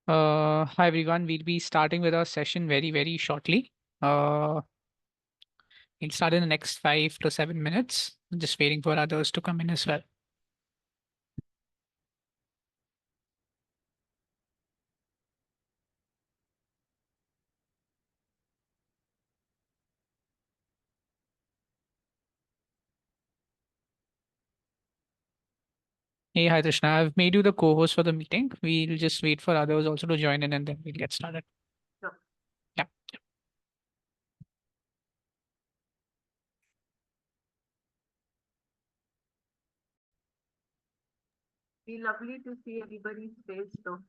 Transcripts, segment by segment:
Hi everyone, we'll be starting with our session very shortly. We'll start in the next 5 to 7 minutes. Just waiting for others to come in as well. Hey, hi Trishna. I've made you the co-host for the meeting. We'll just wait for others also to join in and then we'll get started. Sure. Yeah. Be lovely to see everybody's face though.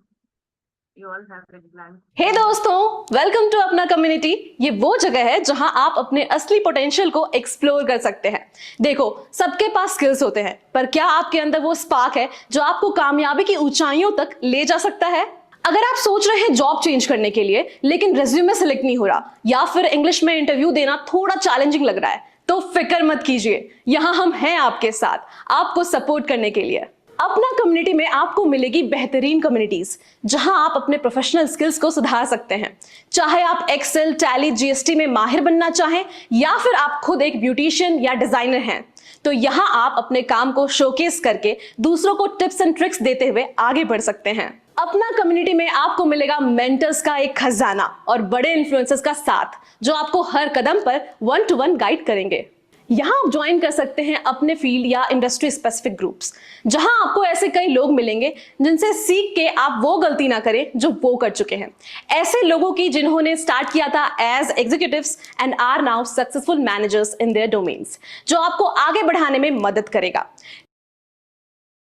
You all have red blanks. हे दोस्तों, welcome to अपना community. ये वो जगह है जहां आप अपने असली पोटेंशियल को एक्सप्लोर कर सकते हैं। देखो, सबके पास स्किल्स होते हैं, पर क्या आपके अंदर वो स्पार्क है जो आपको कामयाबी की ऊंचाइयों तक ले जा सकता है? अगर आप सोच रहे हैं जॉब चेंज करने के लिए लेकिन रेज्यूमे सेलेक्ट नहीं हो रहा, या फिर इंग्लिश में इंटरव्यू देना थोड़ा चैलेंजिंग लग रहा है, तो फिक्र मत कीजिए। यहाँ हम हैं आपके साथ, आपको सपोर्ट करने के लिए। अपना कम्युनिटी में आपको मिलेगी बेहतरीन कम्युनिटीज जहां आप अपने प्रोफेशनल स्किल्स को सुधार सकते हैं। चाहे आप एक्सेल, टैली, जीएसटी में माहिर बनना चाहें, या फिर आप खुद एक ब्यूटिशियन या डिजाइनर हैं, तो यहां आप अपने काम को शोकेस करके दूसरों को टिप्स एंड ट्रिक्स देते हुए आगे बढ़ सकते हैं। अपना कम्युनिटी में आपको मिलेगा मेंटर्स का एक खजाना और बड़े इन्फ्लुएंसर्स का साथ, जो आपको हर कदम पर 1-to-1 गाइड करेंगे। यहाँ आप ज्वाइन कर सकते हैं अपने फील्ड या इंडस्ट्री स्पेसिफिक ग्रुप्स, जहां आपको ऐसे कई लोग मिलेंगे जिनसे सीख के आप वो गलती ना करें जो वो कर चुके हैं। ऐसे लोगों की जिन्होंने स्टार्ट किया था as executives and are now successful managers in their domains, जो आपको आगे बढ़ाने में मदद करेगा।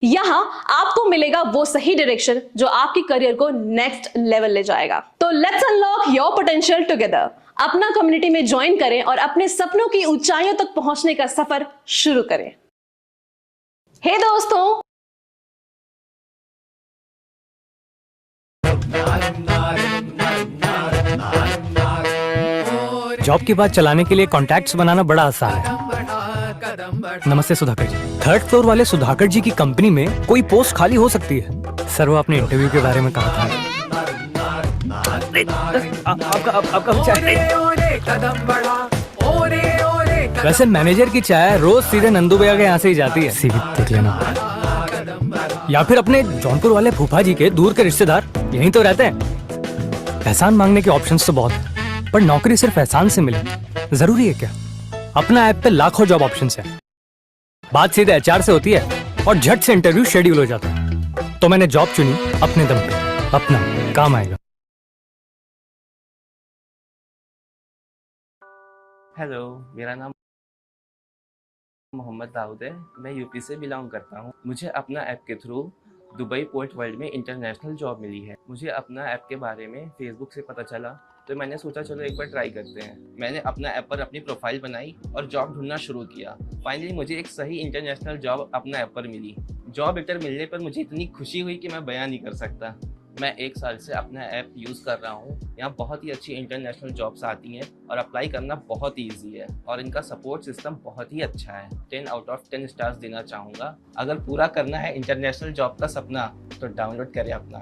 यहां आपको मिलेगा वो सही डायरेक्शन जो आपकी करियर को नेक्स्ट लेवल ले जाएगा। तो let's unlock your potential together. अपना कम्युनिटी में ज्वाइन करें और अपने सपनों की ऊंचाइयों तक पहुंचने का सफर शुरू करें। हे दोस्तों, जॉब की बात चलाने के लिए कॉन्टैक्ट्स बनाना बड़ा आसान है। नमस्ते सुधाकर जी। 3rd फ्लोर वाले सुधाकर जी की कंपनी में कोई पोस्ट खाली हो सकती है। सर, वो आपने इंटरव्यू के बारे में कहा था। आपका वैसे मैनेजर की चाय रोज सीधे नंदू भैया के यहाँ से ही जाती है। सीवी देख लेना। या फिर अपने जौनपुर वाले फूफा जी के दूर के रिश्तेदार यहीं तो रहते हैं। एहसान मांगने के ऑप्शंस तो बहुत है, पर नौकरी सिर्फ एहसान से मिले जरूरी है क्या? अपना ऐप पे लाखों जॉब ऑप्शंस है। बात सीधे एचआर से होती है और झट से इंटरव्यू शेड्यूल हो जाता है। तो मैंने जॉब चुनी अपने दम पे, अपना काम आएगा। हेलो, मेरा नाम मोहम्मद दाऊद है। मैं यूपी से बिलोंग करता हूँ। मुझे अपना ऐप के थ्रू दुबई पोर्ट वर्ल्ड में इंटरनेशनल जॉब मिली है। मुझे अपना ऐप के बारे में फेसबुक से पता चला, तो मैंने सोचा चलो एक बार ट्राई करते हैं। मैंने अपना ऐप पर अपनी प्रोफाइल बनाई और जॉब ढूंढना शुरू किया। फाइनली मुझे एक सही इंटरनेशनल जॉब अपना ऐप पर मिली। जॉब लेटर मिलने पर मुझे इतनी खुशी हुई कि मैं बयान नहीं कर सकता। मैं 1 साल से अपना ऐप यूज़ कर रहा हूँ। यहाँ बहुत ही अच्छी इंटरनेशनल जॉब्स आती हैं और अप्लाई करना बहुत ही ईजी है, और इनका सपोर्ट सिस्टम बहुत ही अच्छा है। 10 आउट ऑफ 10 स्टार्स देना चाहूँगा। अगर पूरा करना है इंटरनेशनल जॉब का सपना, तो डाउनलोड करें अपना।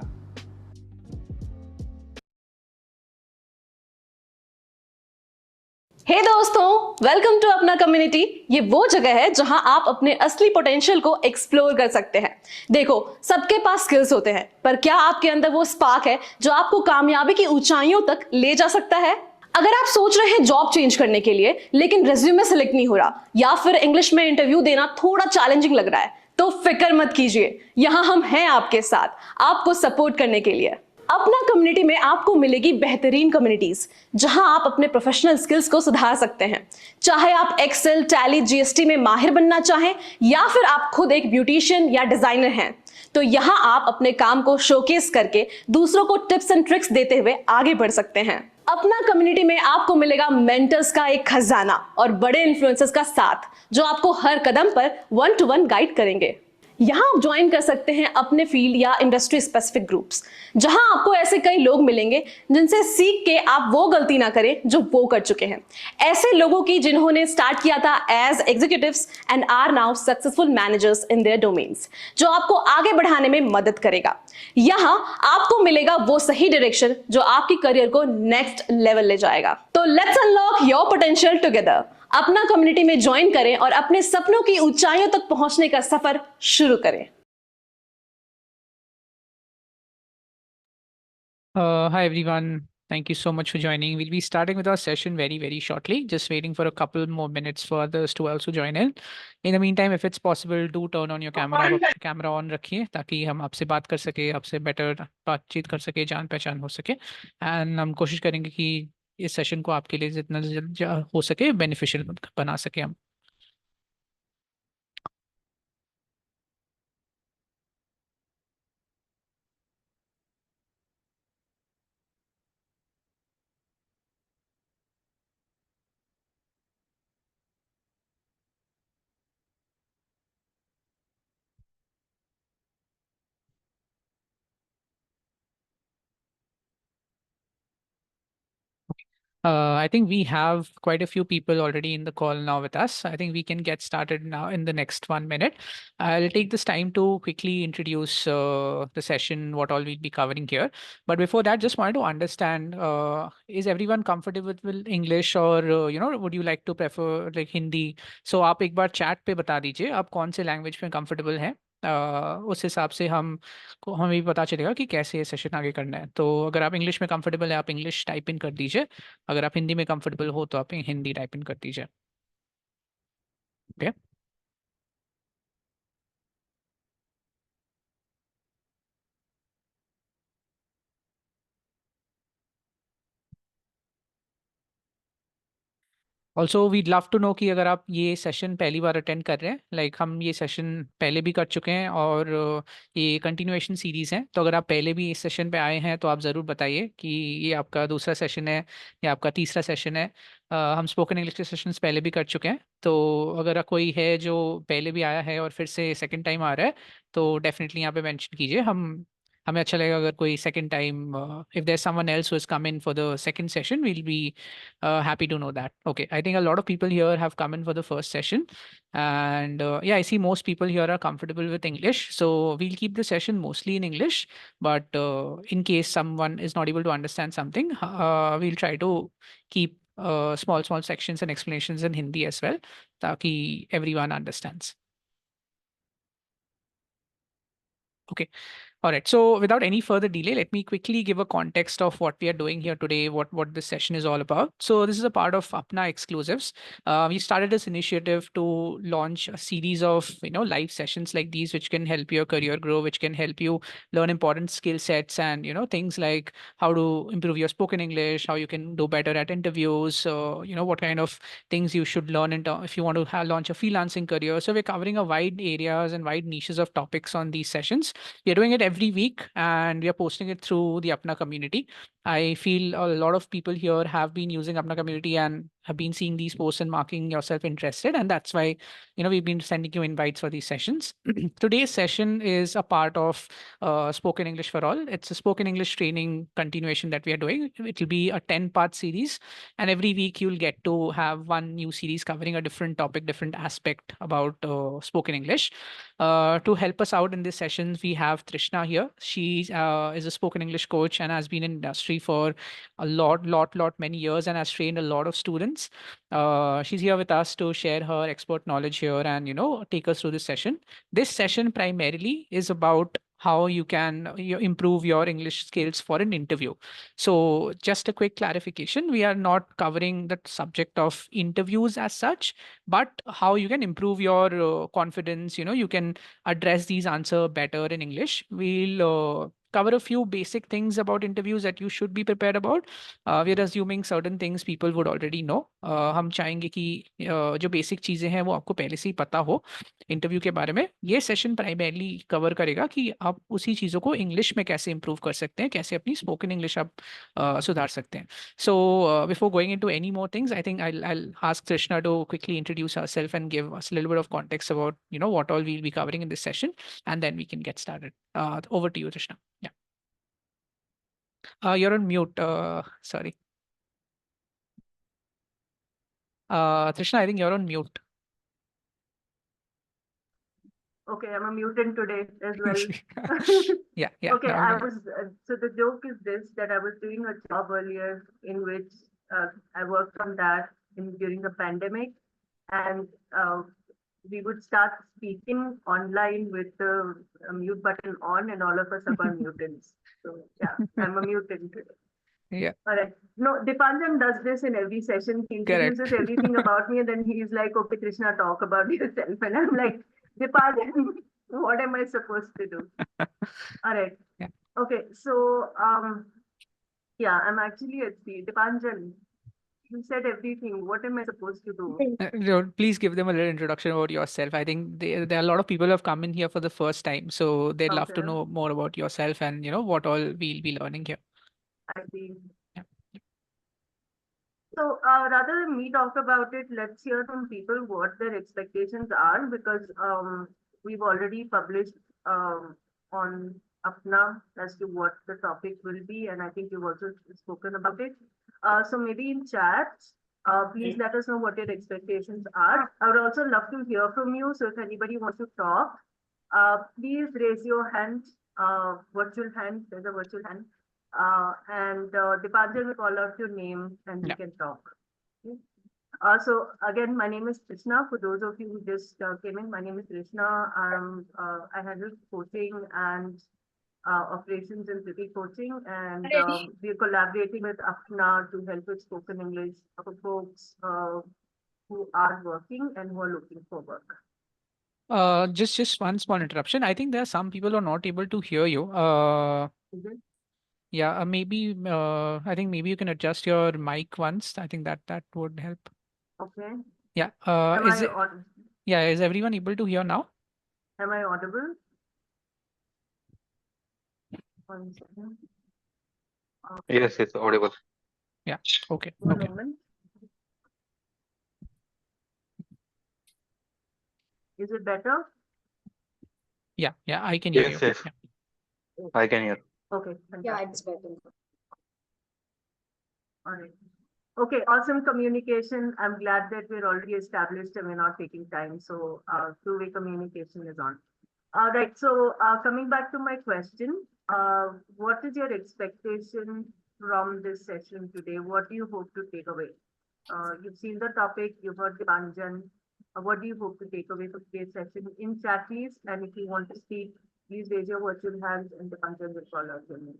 हे दोस्तों, वेलकम टू अपना कम्युनिटी। ये वो जगह है जहां आप अपने असली पोटेंशियल को एक्सप्लोर कर सकते हैं। देखो, सबके पास स्किल्स होते हैं, पर क्या आपके अंदर वो स्पार्क है जो आपको कामयाबी की ऊंचाइयों तक ले जा सकता है? अगर आप सोच रहे हैं जॉब चेंज करने के लिए लेकिन रेज्यूमे सेलेक्ट नहीं हो रहा, या फिर इंग्लिश में इंटरव्यू देना थोड़ा चैलेंजिंग लग रहा है, तो फिक्र मत कीजिए। यहाँ हम हैं आपके साथ, आपको सपोर्ट करने के लिए। अपना कम्युनिटी में आपको मिलेगी बेहतरीन कम्युनिटीज जहां आप अपने प्रोफेशनल स्किल्स को सुधार सकते हैं। चाहे आप एक्सेल, टैली, जीएसटी में माहिर बनना चाहें, या फिर आप खुद एक ब्यूटिशियन या डिजाइनर हैं, तो यहां आप अपने काम को शोकेस करके दूसरों को टिप्स एंड ट्रिक्स देते हुए आगे बढ़ सकते हैं। अपना कम्युनिटी में आपको मिलेगा मेंटर्स का एक खजाना और बड़े इन्फ्लुएंसर्स का साथ, जो आपको हर कदम पर 1-to-1 गाइड करेंगे। यहाँ आप ज्वाइन कर सकते हैं अपने फील्ड या इंडस्ट्री स्पेसिफिक ग्रुप्स, जहां आपको ऐसे कई लोग मिलेंगे जिनसे सीख के आप वो गलती ना करें जो वो कर चुके हैं। ऐसे लोगों की जिन्होंने स्टार्ट किया था as executives and are now successful managers in their domains, जो आपको आगे बढ़ाने में मदद करेगा। यहाँ आपको मिलेगा वो सही डायरेक्शन जो आपकी करियर को नेक्स्ट लेवल ले जाएगा। तो let's unlock your potential together. अपना कम्युनिटी में ज्वाइन करें और अपने सपनों की ऊंचाइयों तक पहुंचने का सफर शुरू करें। Hi everyone. Thank you so much for joining. We'll be starting with our session very, very shortly. Just waiting for a couple more minutes for others to also join in. In the meantime, if it's possible, do turn on your camera. आप अपना camera on रखिए ताकि हम आपसे बात कर सके, आपसे बेटर बातचीत कर सके, जान पहचान हो सके। एंड हम कोशिश करेंगे कि इस सेशन को आपके लिए जितना हो सके बेनिफिशियल बना सके हम। I think we have quite a few people already in the call now with us. I think we can get started now in the next 1 minute. I'll take this time to quickly introduce the session, what all we'll be covering here. But before that, just wanted to understand, is everyone comfortable with English or, would you like to prefer like Hindi? So आप एक बार chat पे बता दीजिए आप कौन से language में comfortable हैं। उस हिसाब से हमें भी पता चलेगा कि कैसे ये सेशन आगे करना है। तो अगर आप इंग्लिश में कंफर्टेबल है आप इंग्लिश टाइप इन कर दीजिए, अगर आप हिंदी में कंफर्टेबल हो तो आप हिंदी टाइप इन कर दीजिए। Okay. Also we'd love to know कि अगर आप ये सेशन पहली बार अटेंड कर रहे हैं, लाइक हम ये सेशन पहले भी कर चुके हैं और ये कंटिन्यूएशन सीरीज है, तो अगर आप पहले भी इस सेशन पे आए हैं तो आप ज़रूर बताइए कि ये आपका दूसरा सेशन है या आपका तीसरा सेशन है। हम स्पोकन इंग्लिश के सेशंस पहले भी कर चुके हैं, तो अगर कोई है जो पहले भी आया है और फिर से सेकेंड टाइम आ रहा है तो डेफिनेटली यहाँ पे मेंशन कीजिए। हमें अच्छा लगेगा अगर कोई second time if there someone else who has come in for the second session we will be happy to know that. Okay, I think a lot of people here have come in for the first session, and yeah, I see most people here are comfortable with English, so we'll keep the session mostly in English. But in case someone is not able to understand something, we'll try to keep small sections and explanations in Hindi as well, ताकि everyone understands. Okay. All right. So without any further delay, let me quickly give a context of what we are doing here today, what this session is all about. So this is a part of Apna Exclusives. We started this initiative to launch a series of live sessions like these, which can help your career grow, which can help you learn important skill sets and things like how to improve your spoken English, how you can do better at interviews, what kind of things you should learn if you want to launch a freelancing career. So we're covering a wide areas and wide niches of topics on these sessions. We are doing it every week and we are posting it through the Apna community. I feel a lot of people here have been using Apna community and have been seeing these posts and marking yourself interested. And that's why, we've been sending you invites for these sessions. Today's session is a part of Spoken English for All. It's a spoken English training continuation that we are doing. It will be a 10-part series. And every week you'll get to have one new series covering a different topic, different aspect about spoken English. To help us out in this session, we have Trishna here. She is a spoken English coach and has been in industry for a many years and has trained a lot of students. She's here with us to share her expert knowledge here and take us through this session. This session primarily is about how you can improve your English skills for an interview. So just a quick clarification, we are not covering the subject of interviews as such, but how you can improve your confidence. You can address these answer better in English. We'll cover a few basic things about interviews that you should be prepared about. We're assuming certain things people would already know. हम चाहेंगे कि जो basic चीज़ें हैं वो आपको पहले से ही पता हो इंटरव्यू के बारे में. ये सेशन प्राइमरली कवर करेगा कि आप उसी चीज़ों को इंग्लिश में कैसे इंप्रूव कर सकते हैं, कैसे अपनी स्पोकन इंग्लिश आप सुधार सकते हैं. So before going into any more things, I think I'll ask Trishna to quickly introduce herself and give us a little bit of context about what all we'll be covering in this session, and then we can get started. Over to you, Trishna. Yeah. You're on mute. Sorry. Trishna, I think you're on mute. Okay, I'm a mutant today as well. Yeah. Okay, now we I can- was so the joke is this, that I was doing a job earlier in which I worked on that during the pandemic, and we would start speaking online with the mute button on, and all of us are mutants. So yeah, I'm a mutant today. Yeah. All right. No, Dipanjan does this in every session. He Correct. introduces everything about me, and then he's like, "Okay, Krishna, talk about yourself," and I'm like, Dipanjan, what am I supposed to do? All right. Yeah. Okay. So, yeah, I'm actually at the Dipanjan. You said everything. What am I supposed to do? Please give them a little introduction about yourself. I think there are a lot of people who have come in here for the first time, so they'd love to Okay. know more about yourself and what all we'll be learning here. I see. Yeah. So, rather than me talk about it, let's hear from people what their expectations are, because we've already published on Apna as to what the topic will be, and I think you've also spoken about it. So maybe in chat, please let us know what your expectations are. I would also love to hear from you. So if anybody wants to talk, please raise your hand, virtual hand. There's a virtual hand. And Dipanjan will call out your name and we Yeah. can talk. Okay. So again, my name is Krishna. For those of you who just came in, my name is Krishna. I handle coaching and operations and city coaching, and we're collaborating with Apna to help with spoken English for folks who are working and who are looking for work. Just one small interruption. I think there are some people who are not able to hear you. Is it? Yeah, maybe I think maybe you can adjust your mic once. I think that would help. Okay. Yeah. Am Is I it? Yeah. Is everyone able to hear now? am I audible? 1 second. Yes, it's audible. Yeah. Okay. One Okay. moment. Is it better? Yeah. I can hear Yes, you. yes. Yeah. I can hear. Okay. Yeah, Fantastic. it's better. All right. Okay, awesome communication. I'm glad that we're already established and we're not taking time. So two-way communication is on. All right. So coming back to my question, what is your expectation from this session today? What do you hope to take away? You've seen the topic, you've heard Dipanjan. What do you hope to take away from today's session? In chat, please. And if you want to speak, please raise your virtual hands and Dipanjan will call out your name.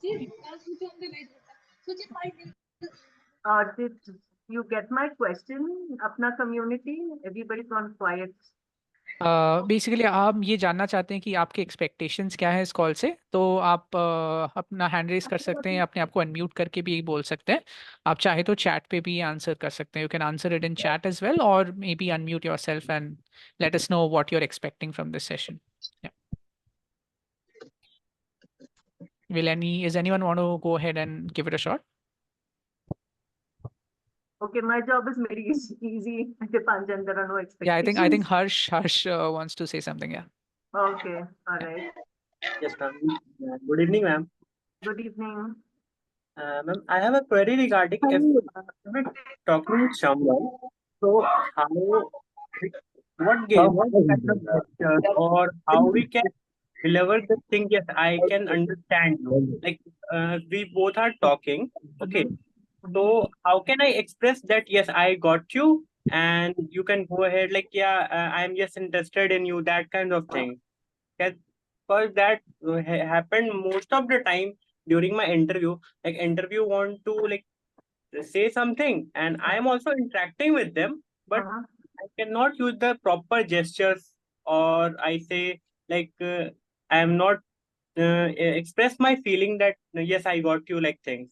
Did you get my question? Apna community, everybody's gone quiet. Basically आप ये जानना चाहते हैं कि आपके expectations क्या है इस कॉल से, तो आप अपना हैंड रेस कर सकते हैं, अपने आप को अनम्यूट करके भी बोल सकते हैं. आप चाहे तो चैट पे भी आंसर कर सकते हैं. You can answer it in chat as well, or maybe unmute yourself and let us know what you are expecting from this session. Is anyone want to go ahead and give it a shot? Okay, my job is very easy. Dipanjan, there are no expectations. Yeah, I think Harsh wants to say something. Yeah. Okay, all right. Yes, ma'am. Good evening, ma'am. Good evening. Ma'am, I have a query regarding if I'm talking with someone, so what kind of gestures or how we can deliver the thing? Yes, I can understand you. Like we both are talking. Okay, so how can I express that? Yes, I got you, and you can go ahead. Like I'm just interested in you. That kind of thing. Because that happened most of the time during my interview, like interview want to like say something, and I am also interacting with them, but Uh-huh. I cannot use the proper gestures, or I say like I am not express my feeling that yes, I got you like things.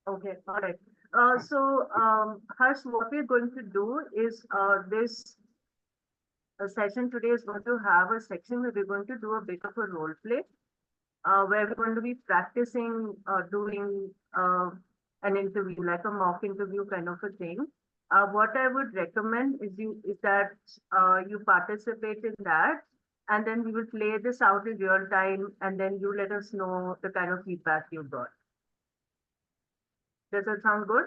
Okay, all right. Harsh, what we're going to do is this session today is going to have a section where we're going to do a bit of a role play, where we're going to be practicing doing an interview, like a mock interview kind of a thing. What I would recommend is that you participate in that, and then we will play this out in real time, and then you let us know the kind of feedback you got. Does that sound good?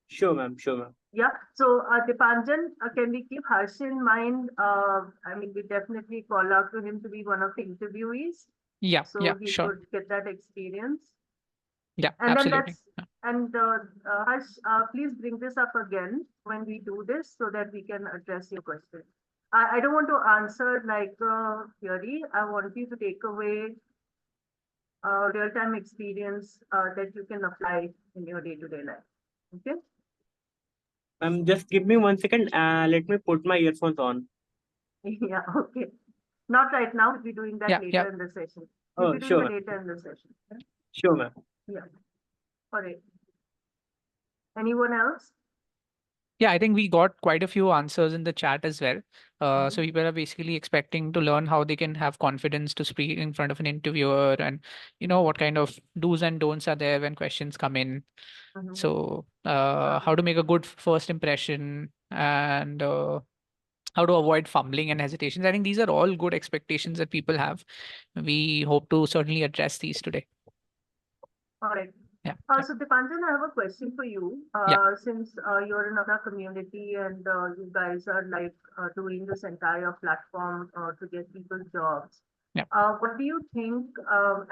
Sure, ma'am. Sure, ma'am. Yeah. So, Dipanjan, can we keep Harsh in mind? I mean, we definitely call out to him to be one of the interviewees, Yeah, so he sure. could get that experience. Yeah, And then absolutely. Harsh, please bring this up again when we do this so that we can address your question. I don't want to answer like theory. I want you to take away real-time experience that you can apply in your day-to-day life. Okay? Just give me 1 second. Let me put my earphones on. Yeah, okay. Not right now. We'll be doing that Yeah, later in the session. Oh, We'll be doing sure, it ma'am. later in the session. Sure, ma'am. Yeah. All right. Anyone else? Yeah, I think we got quite a few answers in the chat as well. Mhm. So people are basically expecting to learn how they can have confidence to speak in front of an interviewer, and what kind of do's and don'ts are there when questions come in. Mhm. So how to make a good first impression, and how to avoid fumbling and hesitations. I think these are all good expectations that people have. We hope to certainly address these today. All right. Yeah. So Dipanjan, I have a question for you. Yeah. Since you're in our community and you guys are like doing this entire platform to get people jobs. Yeah. What do you think?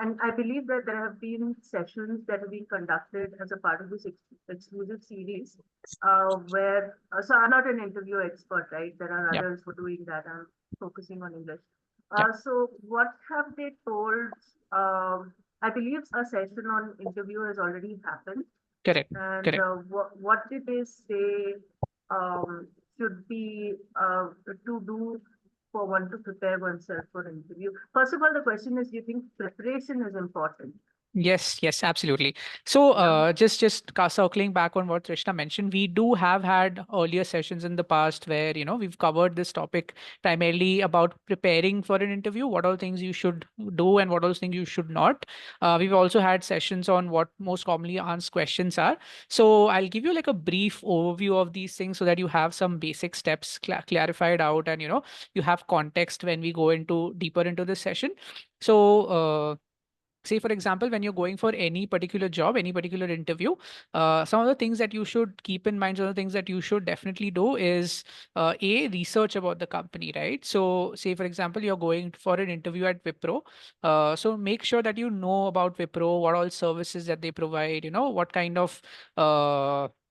And I believe that there have been sessions that have been conducted as a part of this exclusive series, where so I'm not an interview expert, right? There are Yeah. others who are doing that. I'm focusing on English. Yeah. So what have they told? I believe a session on interview has already happened. Correct. And what did they say should be to do for one to prepare oneself for an interview? First of all, the question is, do you think preparation is important? Yes, absolutely. So, Yeah. just circling back on what Trishna mentioned, we do have had earlier sessions in the past where we've covered this topic primarily about preparing for an interview, what all things you should do and what all things you should not. We've also had sessions on what most commonly asked questions are. So, I'll give you like a brief overview of these things so that you have some basic steps clarified out, and you have context when we go into deeper into this session. So, say for example, when you're going for any particular job, any particular interview, some of the things that you should keep in mind, some of the things that you should definitely do is research about the company, right? So say for example, you're going for an interview at Wipro, so make sure that you know about Wipro, what all services that they provide, what kind of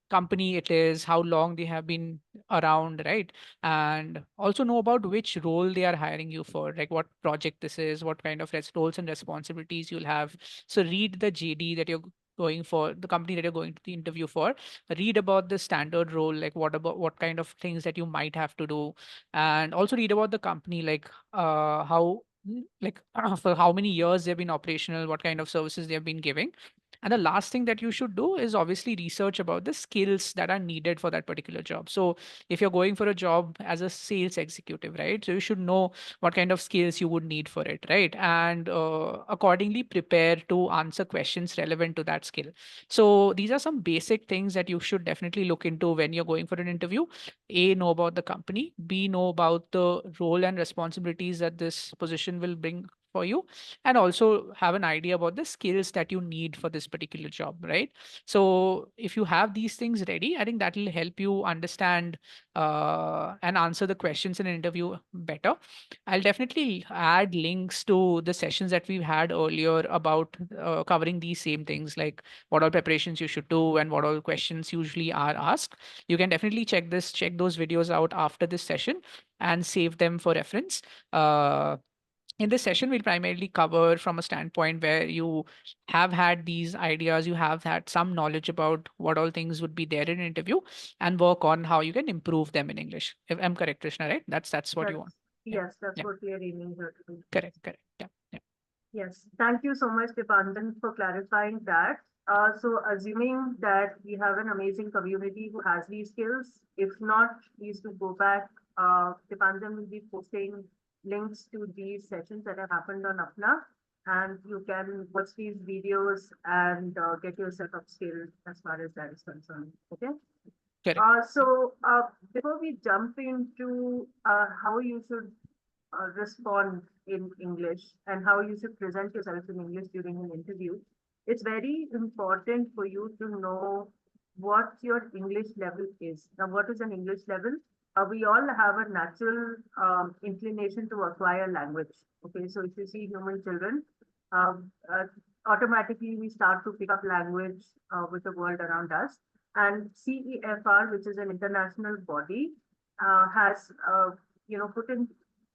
company it is, how long they have been around, right? And also know about which role they are hiring you for, like what project this is, what kind of roles and responsibilities you'll have. So read the JD that you're going for, the company that you're going to the interview for. Read about the standard role, like what kind of things that you might have to do, and also read about the company, like how like for how many years they've been operational, what kind of services they've been giving. And the last thing that you should do is obviously research about the skills that are needed for that particular job. So if you're going for a job as a sales executive, right? So you should know what kind of skills you would need for it, right? And accordingly prepare to answer questions relevant to that skill. So these are some basic things that you should definitely look into when you're going for an interview. A, know about the company. B, know about the role and responsibilities that this position will bring for you, and also have an idea about the skills that you need for this particular job, right? So if you have these things ready, I think that will help you understand and answer the questions in an interview better. I'll definitely add links to the sessions that we've had earlier about covering these same things, like what all preparations you should do and what all questions usually are asked. You can definitely check those videos out after this session and save them for reference. In this session, we'll primarily cover from a standpoint where you have had these ideas, you have had some knowledge about what all things would be there in an interview, and work on how you can improve them in English. If I'm correct, Krishna, right? That's what you want. Yeah. Yes, that's Yeah. what we are aiming here to do. Correct. Yeah. Yes, thank you so much, Dipanjan, for clarifying that. So assuming that we have an amazing community who has these skills, if not, please do go back. Dipanjan will be posting links to these sessions that have happened on Apna, and you can watch these videos and get yourself upskilled as far as that is concerned. Okay. Correct. So before we jump into how you should respond in English and how you should present yourself in English during an interview, it's very important for you to know what your English level is. Now, what is an English level? We all have a natural inclination to acquire language. Okay, so if you see human children, um, uh, automatically we start to pick up language with the world around us. And CEFR, which is an international body, has put in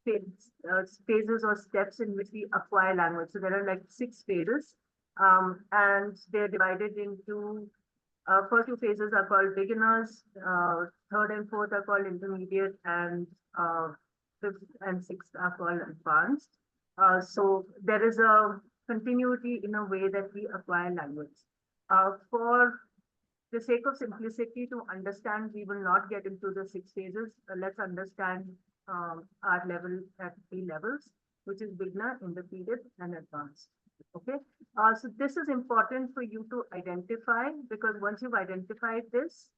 phases or steps in which we acquire language. So there are like 6 phases, and they're divided into first 2 phases are called beginners, third and fourth are called intermediate, and fifth and sixth are called advanced. So there is a continuity in a way that we acquire language. For the sake of simplicity to understand, we will not get into the 6 phases. Let's understand our level at 3 levels, which is beginner, intermediate, and advanced. Okay. So this is important for you to identify, because once you've identified this,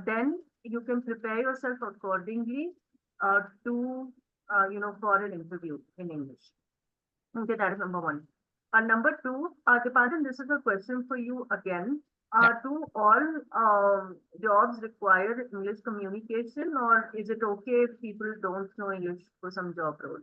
then you can prepare yourself accordingly for an interview in English. Okay, that is number one. Number two, Dipanjan, this is a question for you again. Do all jobs require English communication, or is it okay if people don't know English for some job roles?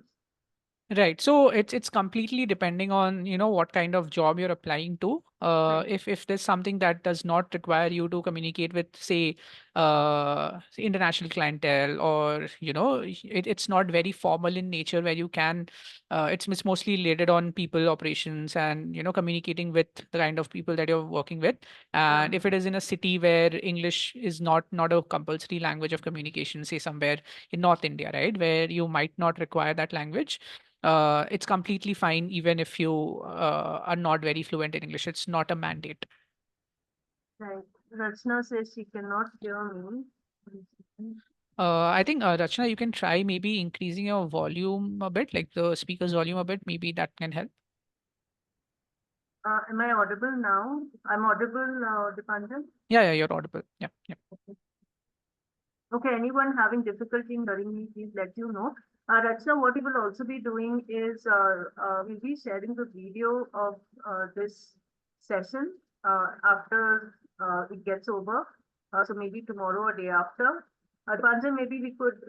Right. So it's completely depending on, what kind of job you're applying to. If there's something that does not require you to communicate with, say, international clientele, or, it's not very formal in nature, where you can, it's mostly related on people operations and, communicating with the kind of people that you're working with. And if it is in a city where English is not a compulsory language of communication, say somewhere in North India, right, where you might not require that language, it's completely fine even if you are not very fluent in English. It's not a mandate. Right. Rachna says she cannot hear me. I think, Rachna, you can try maybe increasing your volume a bit, like the speaker's volume a bit. Maybe that can help. Am I audible now? I'm audible, Dipanjan? Yeah, you're audible. Yeah. Okay, anyone having difficulty in hearing me, please let you know. Rachna, what we will also be doing is we'll be sharing the video of this session after it gets over. So maybe tomorrow or day after. Dipanjan, maybe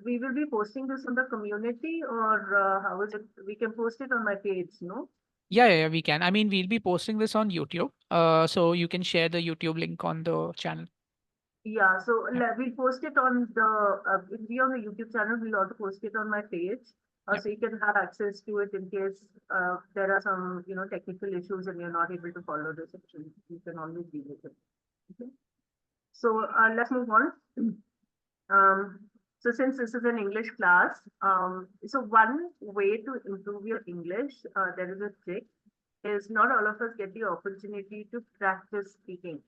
we will be posting this on the community, or how is it? We can post it on my page, no? Yeah, we can. I mean, we'll be posting this on YouTube. So you can share the YouTube link on the channel. Yeah, so Yeah. we'll post it on it'll be on the YouTube channel. We'll also post it on my page, Yeah. so you can have access to it in case there are some technical issues and you're not able to follow the section. You can always deal with it. Okay. So let's move on. So since this is an English class, so one way to improve your English, there is a trick, is not all of us get the opportunity to practice speaking.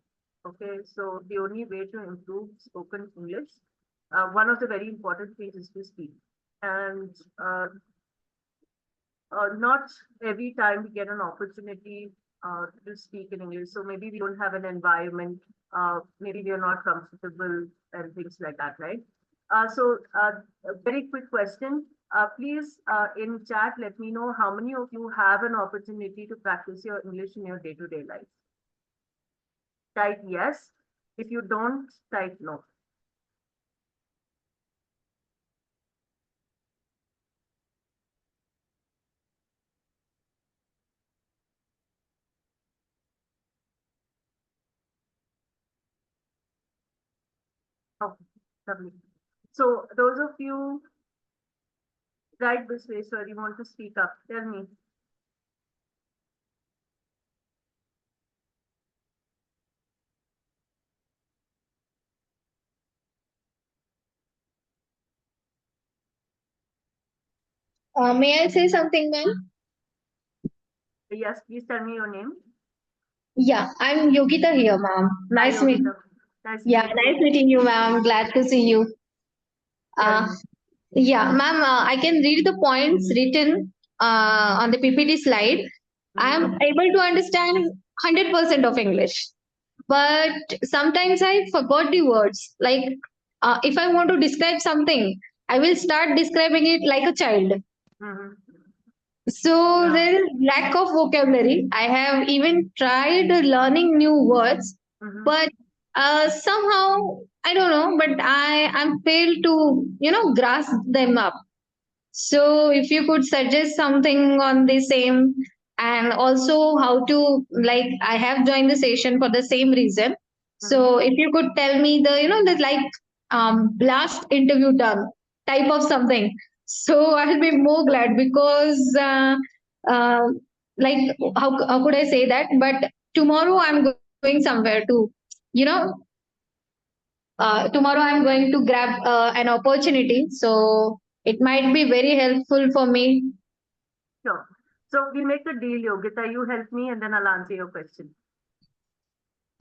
Okay, so the only way to improve spoken English, one of the very important things is to speak. And not every time we get an opportunity to speak in English. So maybe we don't have an environment, maybe we are not comfortable and things like that, right? A very quick question. Please, in chat, let me know how many of you have an opportunity to practice your English in your day-to-day life. Type yes. If you don't, type no. Okay, lovely. So those of you Right, Bisweshwar, you want to speak up? Tell me. May I say something, ma'am? Yes, please tell me your name. Yeah, I'm Yogita here, ma'am. Hi, Nice meeting. Yogita. Nice to Yeah, meet nice you. meeting you, ma'am. Glad to see you. Tell Uh, me. yeah, ma'am. I can read the points written on the PPT slide. I am able to understand 100% of English, but sometimes I forgot the words. Like, if I want to describe something, I will start describing it like a child. Mhm. So Yeah. there is lack of vocabulary. I have even tried learning new words, Mhm. but somehow I don't know. But I'm failed to grasp them up. So if you could suggest something on the same, and also how to, like, I have joined the session for the same reason. So if you could tell me the the like blast interview done type of something, so I'll be more glad because uh, like how could I say that? But tomorrow I'm going somewhere to you know tomorrow I'm going to grab an opportunity, so it might be very helpful for me. Sure. So we make a deal, Yogita. You help me and then I'll answer your question.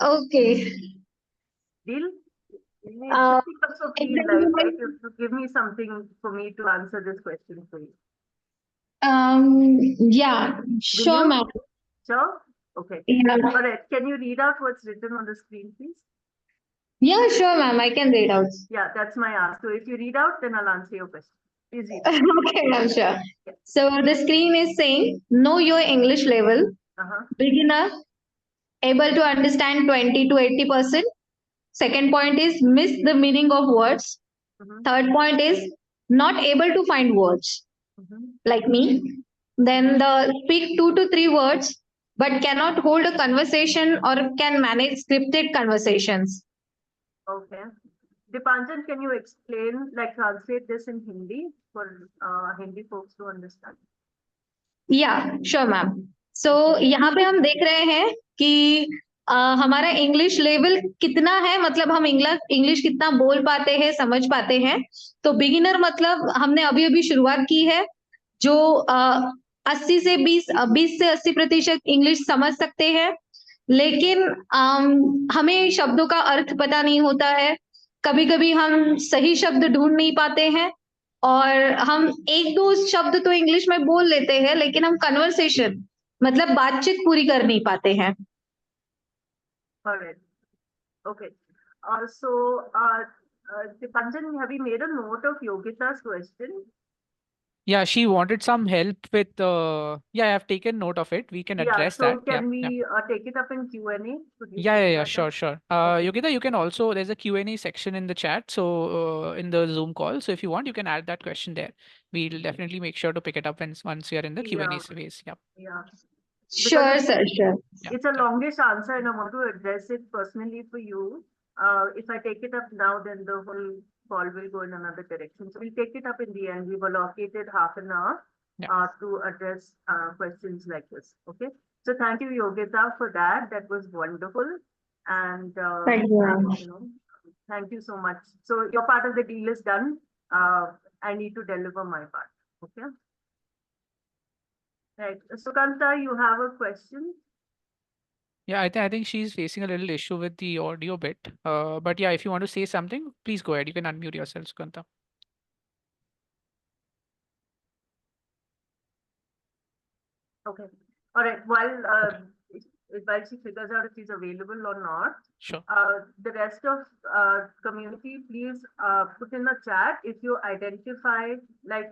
Okay. Deal? It Uh, should become so it's feel like, right? You have to give me something for me to answer this question for you. yeah, Will sure, you? ma'am. Sure? Okay. Yeah, All right. Can you read out what's written on the screen, please? yeah, sure, ma'am. I can read out. Yeah, that's my ask. So if you read out, then I'll answer your question. Please read out. Okay, ma'am, sure. So the screen is saying, know your English level, Uh-huh. beginner, able to understand 20 to 80%. Second point is miss the meaning of words. Mhm. Third point is not able to find words, Mhm. like me. Then the speak 2 to 3 words, but cannot hold a conversation or can manage scripted conversations. Okay. Dipanjan, can you explain, like translate this in Hindi for Hindi folks to understand? या sure ma'am so यहाँ पे हम देख रहे हैं कि हमारा English level कितना है, मतलब हम इंग्लिश इंग्लिश कितना बोल पाते हैं, समझ पाते हैं. तो बिगिनर मतलब हमने अभी अभी शुरुआत की है, जो 80 से 20 से 80% इंग्लिश समझ सकते हैं, लेकिन हमें शब्दों का अर्थ पता नहीं होता है. कभी कभी हम सही शब्द ढूंढ नहीं पाते हैं, और हम एक दो शब्द तो इंग्लिश में बोल लेते हैं, लेकिन हम कन्वर्सेशन मतलब बातचीत पूरी कर नहीं पाते हैं. All right. Okay. Dipanjan, have you made a note of Yogita's question? Yeah, she wanted some help with. Yeah, I have taken note of it. We can Yeah, address so that. Yeah, can yeah. we take it up in Q&A? Could you Yeah, yeah, take yeah, that sure, up? sure. Okay. Yogita, you can also, there's a Q&A section in the chat, so in the Zoom call. So if you want, you can add that question there. We'll definitely make sure to pick it up once we are in the Q&A Yeah. phase. Yeah, Yeah. Because Sure, sir, sure. yeah, it's a yeah. longish answer and I want to address it personally for you. If I take it up now, then the whole call will go in another direction. So we'll take it up in the end. We've allocated half an hour Yeah. to address questions like this. Okay. So thank you, Yogita, for that. That was wonderful. And, Thank you, ma'am. you know, thank you so much. So your part of the deal is done. I need to deliver my part. Okay. Right. Sukanta, you have a question? Yeah, I think she's facing a little issue with the audio bit. But yeah, if you want to say something, please go ahead. You can unmute yourself, Sukanta. Okay. All right. While she figures out if she's available or not, Sure. the rest of community, please put in the chat if you identify, like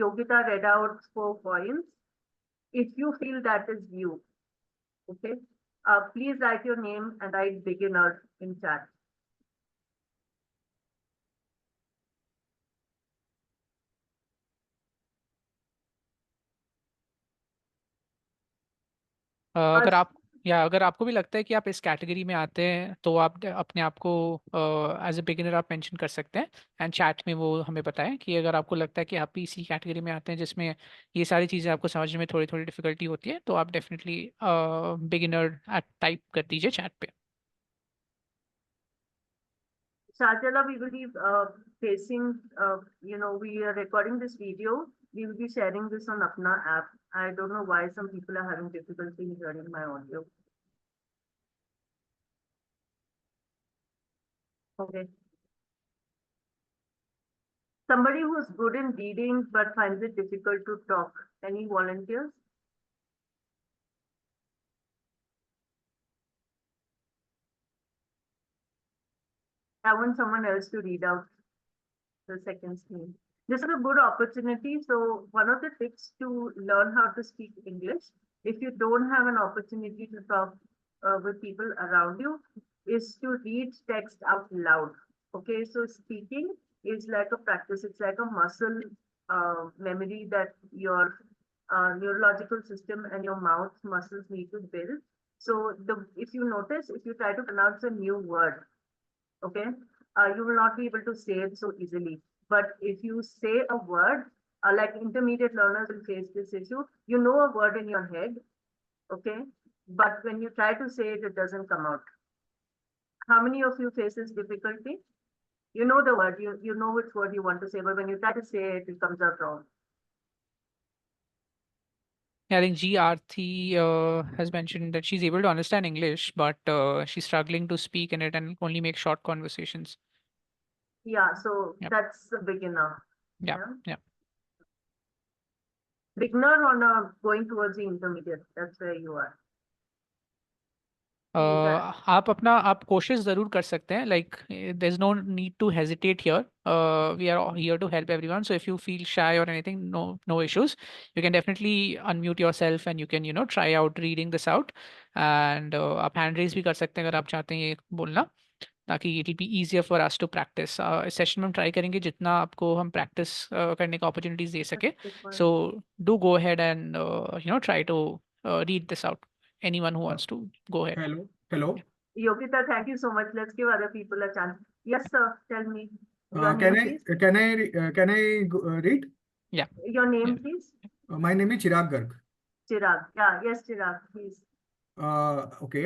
Yogita read out 4 points. If you feel that is you, okay. Please write your name and write beginner in chat. अगर आप या अगर आपको भी लगता है कि आप इस कैटेगरी में आते हैं तो आप अपने आप को एज ए बिगिनर आप मेंशन कर सकते हैं एंड चैट में वो हमें बताएं कि अगर आपको लगता है कि आप भी इसी कैटेगरी में आते हैं जिसमें ये सारी चीज़ें आपको समझने में थोड़ी थोड़ी डिफिकल्टी होती है, तो आप डेफिनेटली बिगिनर टाइप कर दीजिए चैट पे। Shajala, we will be facing, we are recording this video. We will be sharing this on Apna app. I don't know why some people are having difficulty in hearing my audio. Okay. Somebody who's good in reading but finds it difficult to talk. Any volunteers? I want someone else to read out the second screen. This is a good opportunity. So one of the tips to learn how to speak English, if you don't have an opportunity to talk with people around you, is to read text out loud. Okay, so speaking is like a practice. It's like a muscle memory that your neurological system and your mouth muscles need to build. So if you notice, if you try to pronounce a new word, okay, you will not be able to say it so easily. But if you say a word, like intermediate learners will face this issue, you know a word in your head, okay, but when you try to say it, it doesn't come out. How many of you face this difficulty? You know the word, you know which word you want to say, but when you try to say it, it comes out wrong. I think G. Arthi has mentioned that she's able to understand English, but she's struggling to speak in it and only make short conversations. Yeah, so Yep. that's a beginner. Yeah, yeah. Beginner on a going towards the intermediate, that's where you are. आप कोशिश ज़रूर कर सकते हैं, like there is no need to hesitate here, we are here to help everyone, so if you feel shy or anything, no issues, you can definitely unmute yourself and you can try out reading this out, and आप hand raise भी कर सकते हैं अगर आप चाहते हैं ये बोलना, ताकि it will be easier for us to practice. इस सेशन में हम ट्राई करेंगे जितना आपको हम प्रैक्टिस करने का अपॉर्चुनिटीज दे सके, so do go ahead and try to read this out. Anyone who wants to go ahead. Hello. Yogita, thank you so much. Let's give other people a chance. Yes, sir. Tell me. Your Can name, I please. can I read? Yeah. Your name, Yeah. please. My name is Chirag Garg. Chirag. Yeah. Yes, Chirag. Please. Okay.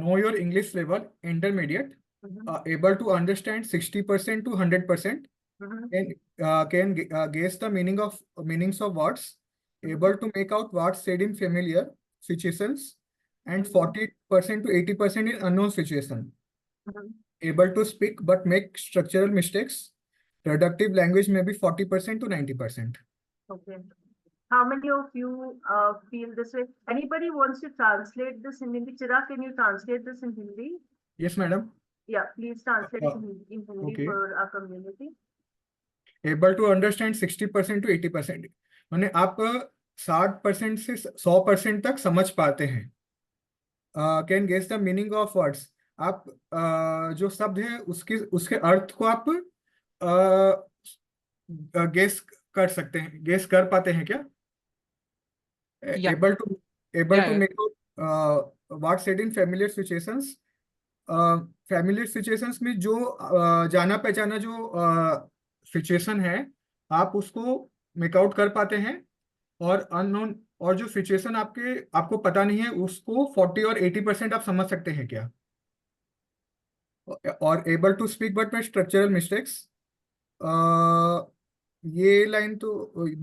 Know your English level, intermediate. Mhm. Able to understand 60% to 100%. Mhm. Can guess the meanings of words. Able to make out words said in familiar situations, and 40% to 80% in unknown situation. Mhm. Able to speak but make structural mistakes. Productive language may be 40% to 90%. Okay. How many of you feel this way? Anybody wants to translate this in Hindi? Chirag, can you translate this in Hindi? Yes, madam. Yeah, please translate it in Hindi okay. for our community. Able to understand 60% to 80%. माने आप 60% से 100% तक समझ पाते हैं. Can guess the meaning of words. आप जो शब्द है उसके अर्थ को आप गेस कर सकते हैं, गेस कर पाते हैं क्या? Yeah. Able to Yeah. make out what said in familiar situations. Familiar situations में जो जाना पहचाना जो सिचुएशन है आप उसको मेकआउट कर पाते हैं, और अननोन और जो सिचुएशन आपको पता नहीं है उसको 40 और 80% आप समझ सकते हैं क्या? और एबल टू स्पीक बट में स्ट्रक्चरल मिस्टेक्स. ये लाइन तो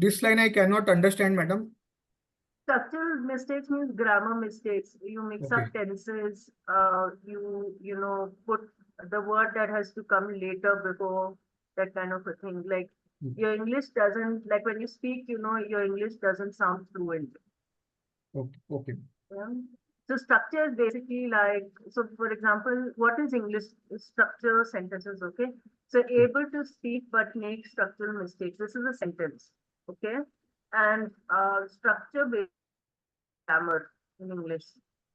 this line I can not understand madam. Structural mistakes means grammar mistakes. You mix Okay. up tenses. Put the word that has to come later before, that kind of a thing. Like your English doesn't, like when you speak, your English doesn't sound fluent. Okay. Yeah. So structure is basically like, so for example, what is English structure sentences? Okay. So able to speak but make structural mistakes. This is a sentence. Okay. And structure grammar in English.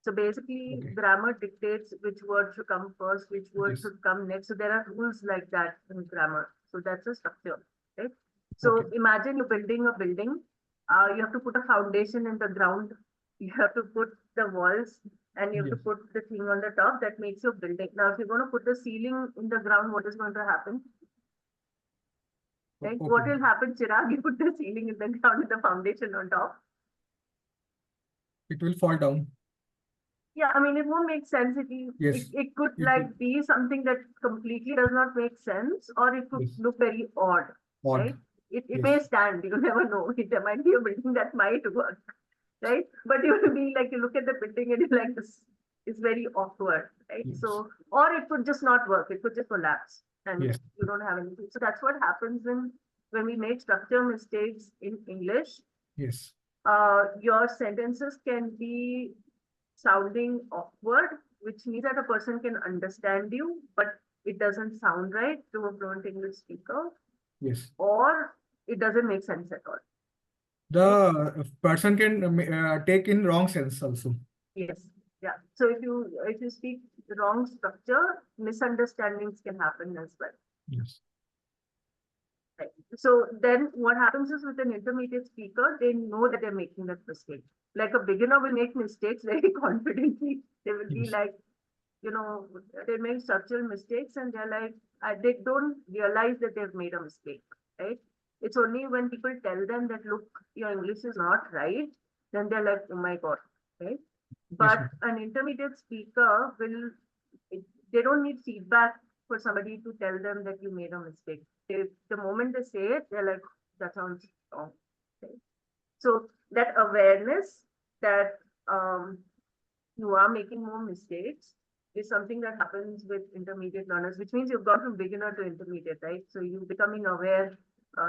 So basically, grammar dictates which word should come first, which word should come next. So there are rules like that in grammar. So that's a structure, right? So imagine you're building a building. You have to put a foundation in the ground. You have to put the walls. and you have to Yes. put the thing on the top that makes your building. Now, if you're going to put the ceiling in the ground, what is going to happen? Right? What Okay. will happen, Chirag? You put the ceiling in the ground with the foundation on top. It will fall down. Yeah, I mean, it won't make sense. Yes. It could It like will. be something that completely does not make sense, or it could Yes. look very odd, Odd. right? It Yes. may stand, you never know. There might be a building that might work, right? But you will be like, you look at the building and you're like, this is very awkward, right? Yes. So, or it could just not work. It could just collapse and Yes. you don't have anything. So that's what happens when we make structure mistakes in English. Yes. Your sentences can be sounding awkward, which means that a person can understand you, but it doesn't sound right to a fluent English speaker, Yes. or it doesn't make sense at all. The person can take in wrong sense also. Yes, yeah. So if you speak the wrong structure, misunderstandings can happen as well. Yes. Right. So then what happens is with an intermediate speaker, they know that they're making that mistake. Like a beginner will make mistakes very confidently. They will be Yes. like, they make structural mistakes and they're like, they don't realize that they've made a mistake, right? It's only when people tell them that, look, your English is not right, then they're like, oh my God, right? But Yes. an intermediate speaker they don't need feedback for somebody to tell them that you made a mistake. The moment they say it, they're like, that sounds wrong. Okay? So that awareness that you are making more mistakes is something that happens with intermediate learners, which means you've gone from beginner to intermediate, right? So you're becoming aware,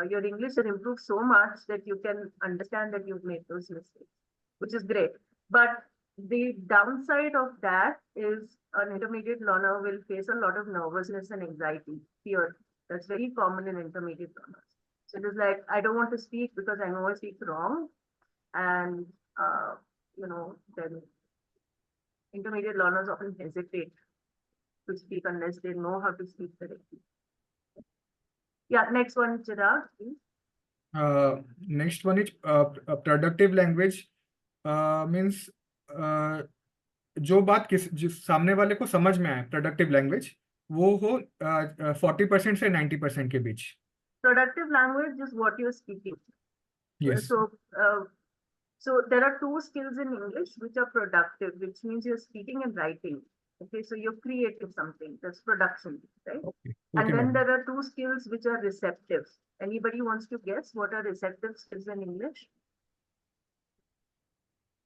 your English has improved so much that you can understand that you've made those mistakes, which is great. But the downside of that is an intermediate learner will face a lot of nervousness and anxiety, fear. That's very common in intermediate learners. So it is like, I don't want to speak because I know I speak wrong. And, then intermediate learners often hesitate to speak unless they know how to speak correctly. Yeah, next one, Chirag, please. Next one is productive language. Means जो बात जिस सामने वाले को समझ में आए productive language वो हो 40% से 90% के बीच. Productive language is what you're speaking. Yes. So there are two skills in English which are productive, which means you're speaking and writing. Okay, so you're creating something. That's production, right? Okay. And Okay, then ma'am. there are two skills which are receptive. Anybody wants to guess what are receptive skills in English?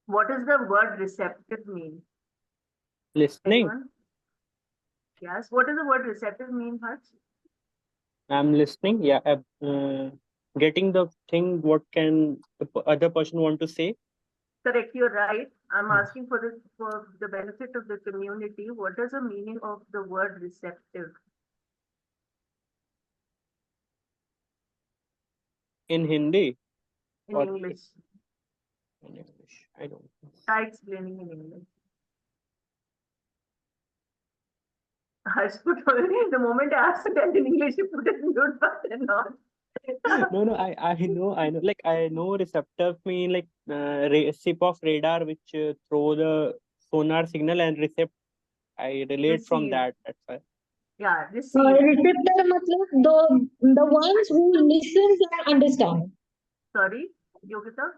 What does the word receptive mean? Listening. Anyone? Yes. What does the word receptive mean, Harsh? I'm listening. Yeah. Getting the thing. What can the other person want to say? Correct, you're right. I'm Yes. asking for the benefit of the community. What is the meaning of the word receptive? In Hindi In or English? in English? I don't know. Try explaining in English. Harsh put the moment I asked it in English, you put it in mute button on. No, I know. Like I know receptive mean like sip of radar which throw the sonar signal and recept. I relate from Receive. that. That's why. Yeah, receive. Receptor matlab the ones who listens and understand. Sorry, Yogita?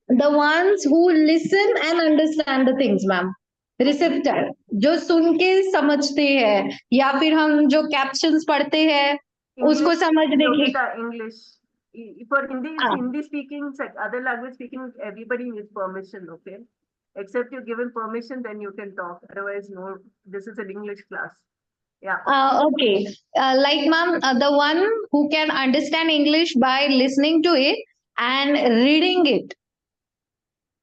The ones who listen and understand the things, ma'am. Receptor जो सुन के समझते हैं या फिर हम जो captions पढ़ते हैं उसको समझने की Yogita, English. For Hindi, it's Ah. Hindi speaking, other language speaking, everybody needs permission, okay? Except you're given permission, then you can talk. Otherwise, no, this is an English class. Yeah. Okay. Like, ma'am, the one who can understand English by listening to it and reading it.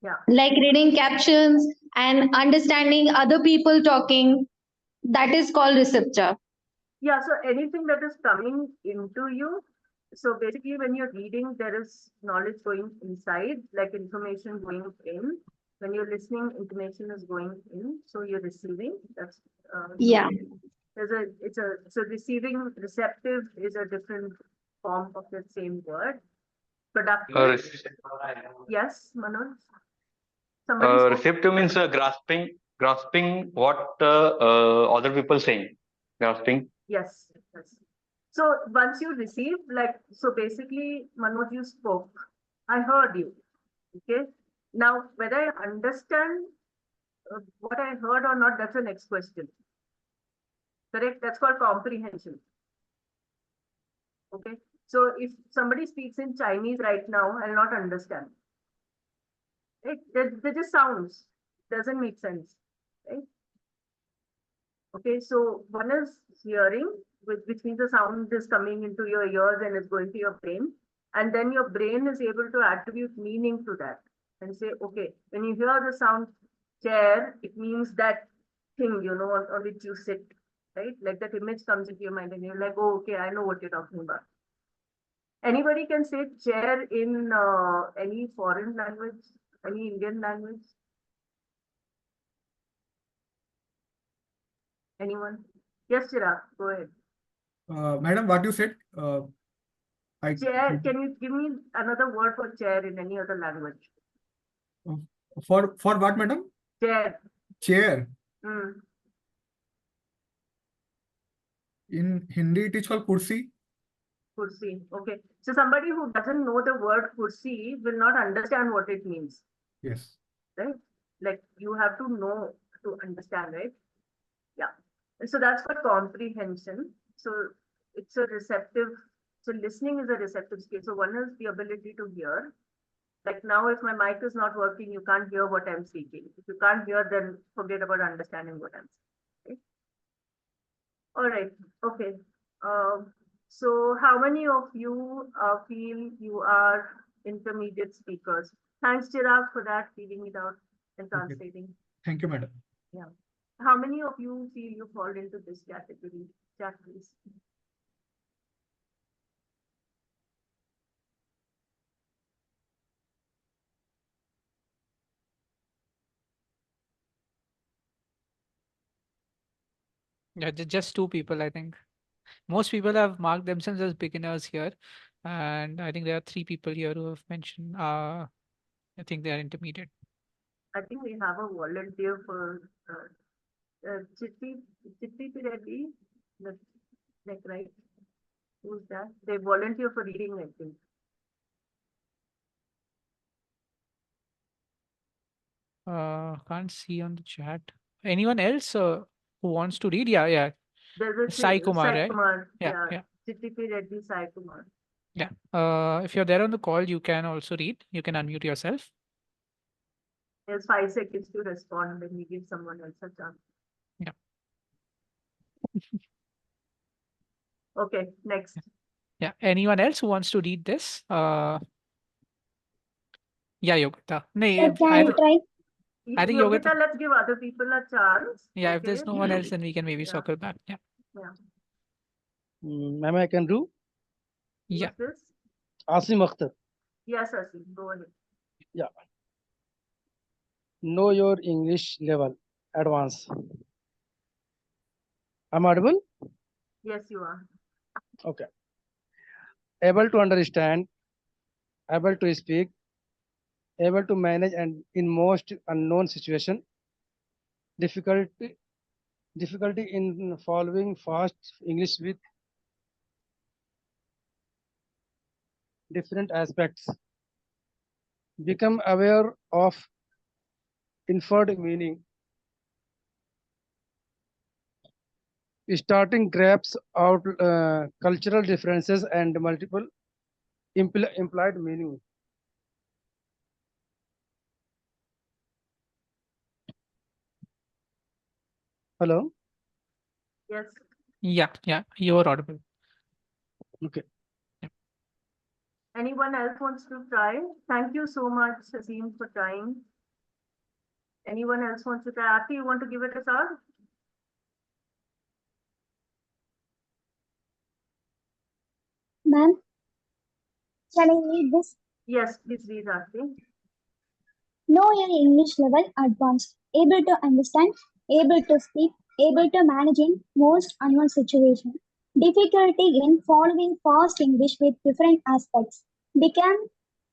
Yeah. Like reading captions and understanding other people talking. That is called receptor. Yeah, so anything that is coming into you. So basically, when you're reading, there is knowledge going inside, like information going in. When you're listening, information is going in. So you're receiving. That's Yeah. So receiving, receptive is a different form of the same word. Productive. Yes, Manoj. Somebody spoke. Receptive means grasping grasping what other people saying. Grasping. Yes. Yes. So once you receive, like, so basically, Manoj, you spoke. I heard you. Okay. Now, whether I understand what I heard or not, that's the next question. Correct? That's called comprehension. Okay. So if somebody speaks in Chinese right now, I'll not understand. Right? They're just sounds. Doesn't make sense. Right? Okay. So one is hearing, which means the sound is coming into your ears and is going to your brain. And then your brain is able to attribute meaning to that and say, okay, when you hear the sound chair, it means that thing, on which you sit, right? Like that image comes into your mind and you're like, oh, okay, I know what you're talking about. Anybody can say chair in any foreign language, any Indian language? Anyone? Yes, Chirag, go ahead. Madam, what you said? Chair, can you give me another word for chair in any other language? For what, madam? Chair. Chair. Hmm. In Hindi, it is called kursi. Kursi. Okay. So somebody who doesn't know the word kursi will not understand what it means. Yes. Right? Like you have to know to understand, right? Yeah. And so that's for comprehension. So it's a receptive, so listening is a receptive skill. So one is the ability to hear. Like now, if my mic is not working, you can't hear what I'm speaking. If you can't hear, then forget about understanding what I'm saying. Right? All right. Okay. So how many of you feel you are intermediate speakers? Thanks, Chirag, for that, reading it out and translating. Thank you, madam. Yeah. How many of you feel you fall into this category? Chat, please. Yeah, just two people, I think. Most people have marked themselves as beginners here, and I think there are three people here who have mentioned. I think they are intermediate. I think we have a volunteer for Chitti Reddy. Like, right? Who's that? They volunteer for reading, I think. Can't see on the chat. Anyone else who wants to read? Yeah. There's a Sai Kumar, Sai right? Kumar. Yeah. Chitti Reddy, Sai Kumar. Yeah. If you're there on the call, you can also read. You can unmute yourself. There's 5 seconds to respond when we give someone else a chance. Yeah. Okay, next. Yeah. Anyone else who wants to read this? Yeah, Yogita. No, I think Yogita, Yogita. let's give other people a chance. Yeah, okay? if there's no one else, then we can maybe Yeah. circle back. Yeah. Ma'am, I can do. Yeah. Who's this? Asim Akhtar. Yes, Asim, go ahead. Yeah. Know your English level. Advance. I'm audible? Yes, you are. Okay. Able to understand. Able to speak. Able to manage and in most unknown situation. Difficulty in following fast English with different aspects. Become aware of inferred meaning. Starting grasps out cultural differences and multiple implied meaning. Hello? Yes. Yeah. You are audible. Okay. Anyone else wants to try? Thank you so much, Asim, for trying. Anyone else wants to try? Aarti, you want to give it a shot? Ma'am, shall I read this? Yes, please read, Aarti. Know your English level advanced, able to understand, able to speak, able to manage in most unknown situations. Difficulty in following fast English with different aspects. Become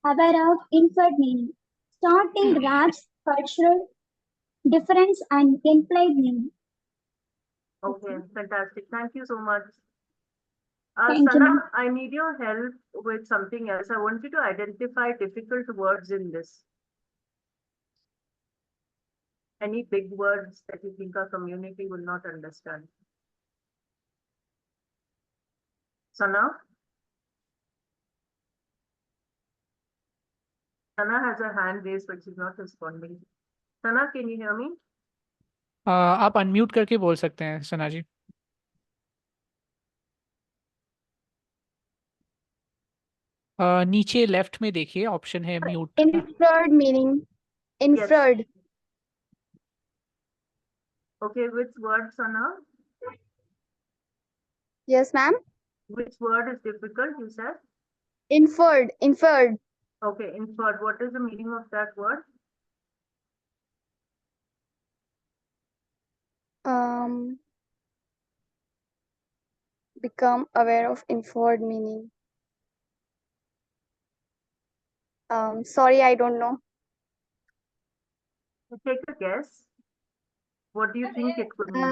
aware of inferred meaning. Starting grasp cultural difference, and implied meaning. Okay, fantastic. Thank you so much. Thank you, Sana, ma'am. I need your help with something else. I want you to identify difficult words in this. Any big words that you think our community will not understand? Sana? Sana has her hand raised, but she's not responding. Sana, can you hear me? आप unmute करके बोल सकते हैं सना जी. नीचे left में देखिए option है mute. Inferred meaning. Inferred. Okay, which word, Sana? Yes, ma'am. Which word is difficult, you said? Inferred. Inferred. Okay, inferred. What is the meaning of that word? Become aware of inferred meaning. Sorry, I don't know. Take a guess. What do you think it could mean?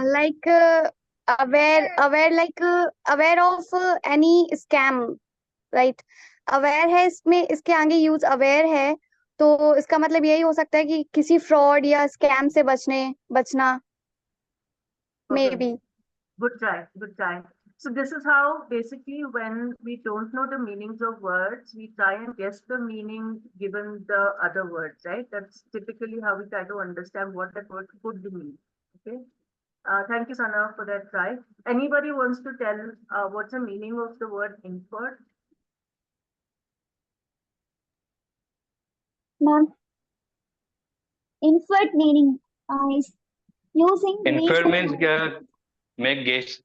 Aware of any scam, right? Aware है इसमें, इसके आगे use aware है, तो इसका मतलब यही हो सकता है कि किसी फ्रॉड या स्कैम से बचना. Okay. Maybe. Good try, good try. So this is how basically when we don't know the meanings of words, we try and guess the meaning given the other words, right? That's typically how we try to understand what that word could mean. Okay. Thank you, Sana, for that try. Anybody wants to tell what's the meaning of the word inferred? Ma'am, inferred meaning is using Infer means reasoning. make guess.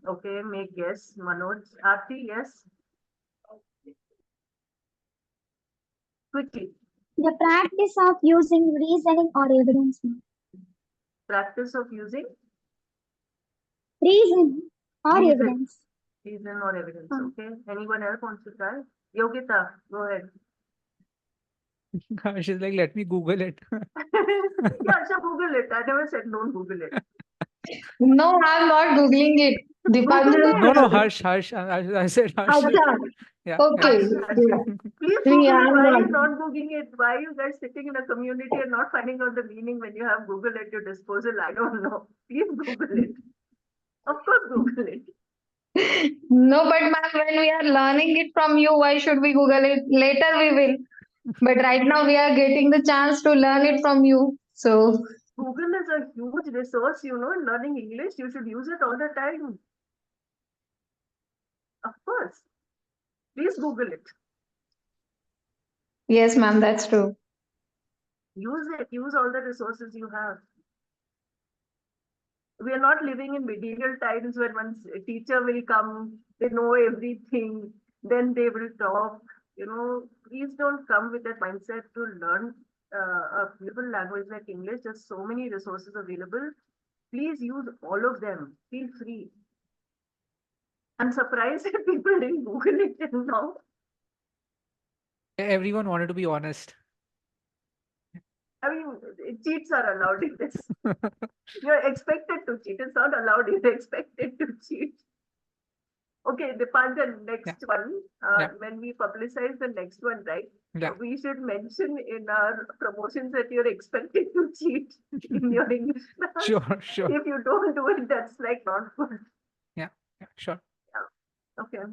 Okay, make guess. Manoj, Aarti, yes. Quickly. The practice of using reasoning or evidence. ma'am. Practice of using Reason or Reason. evidence. reason or evidence. Okay. Anyone else wants to try? Yogita, go ahead. She's like, let me Google it. Yeah, so Google it. I never said don't Google it. No, I'm not Googling it. Dipanjan. No, Harsh. I said Harsh. Acha. Yeah. Okay. yeah. Please Me, Google it. I'm Why are not. you not Googling it? Why are you guys sitting in a community and not finding out the meaning when you have Google at your disposal? I don't know. Please Google it. Of course, Google it. No, but ma'am, when we are learning it from you, why should we Google it? Later we will. But right now we are getting the chance to learn it from you. So Google is a huge resource, in learning English. You should use it all the time. Of course. Please Google it. yes, ma'am, that's true. Use it. Use all the resources you have. We are not living in medieval times where one teacher will come, they know everything, then they will talk. Please don't come with that mindset to learn a beautiful language like English. There's so many resources available. Please use all of them. Feel free. I'm surprised that people didn't Google it till now. Everyone wanted to be honest. I mean, cheats are allowed in this. You're expected to cheat. It's not allowed. You're expected to cheat. Okay, Dipanjan, next one. When we publicize the next one, right? Yeah. We should mention in our promotions that you're expected to cheat in your English class. Sure. If you don't do it, that's like not good. Yeah, sure. Yeah. Okay.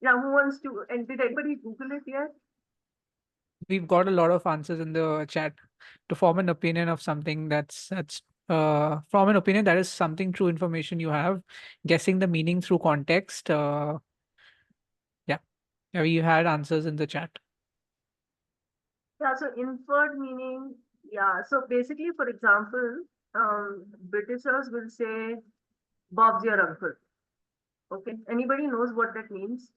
Yeah, who wants to? And did anybody Google it yet? We've got a lot of answers in the chat to form an opinion of something that's from an opinion that is something true information you have, guessing the meaning through context. Yeah, we had answers in the chat. Yeah, so inferred meaning, yeah. So basically, for example, Britishers will say, Bob's your uncle. Okay, anybody knows what that means?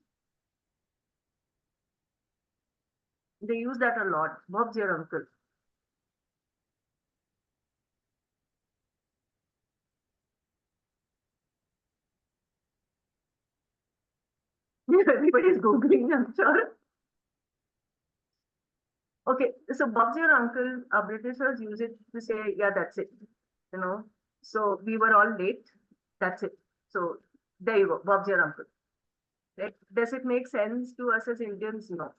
They use that a lot. Bob's your uncle. Everybody's Googling, I'm sure. Okay, so Bob's your uncle, Britishers use it to say, yeah, that's it. You know, so we were all late. That's it. So there you go, Bob's your uncle. Right? Does it make sense to us as Indians? No.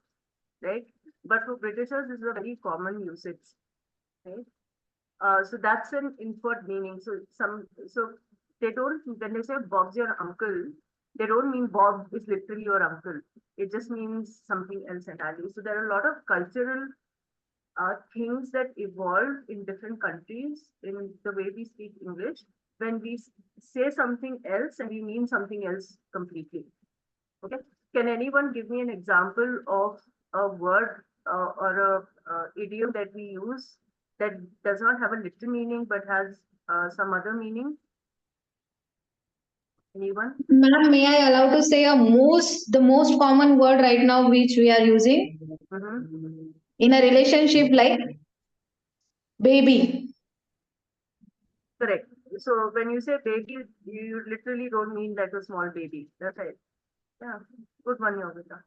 Right? But for Britishers, this is a very common usage. Right? So that's an inferred meaning. So they don't, when they say Bob's your uncle, they don't mean Bob is literally your uncle. It just means something else entirely. So there are a lot of cultural things that evolve in different countries in the way we speak English when we say something else and we mean something else completely. Okay. Can anyone give me an example of a word or a idiom that we use that does not have a literal meaning but has some other meaning? Anyone? Ma'am, may I allow to say the most common word right now which we are using in a relationship, like baby? Correct. So when you say baby, you literally don't mean like a small baby. That's right. Yeah. Good one, Yogita.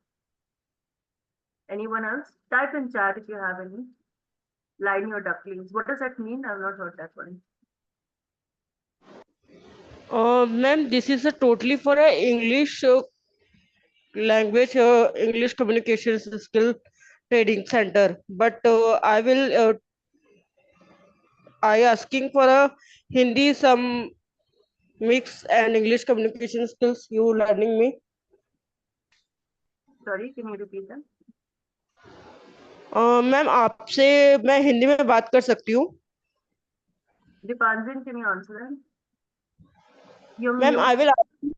Anyone else? Type in chat if you have any. Line your ducklings. What does that mean? I've not heard that one. Ma'am, this is a totally for a English language, English communications skill training center. But I asking for a Hindi some mix and English communication skills. You learning me? Sorry, can you repeat that? Ma'am आपसे मैं हिंदी में बात कर सकती हूँ? Dipanjan, can you answer that? You're Ma'am, I mute. will.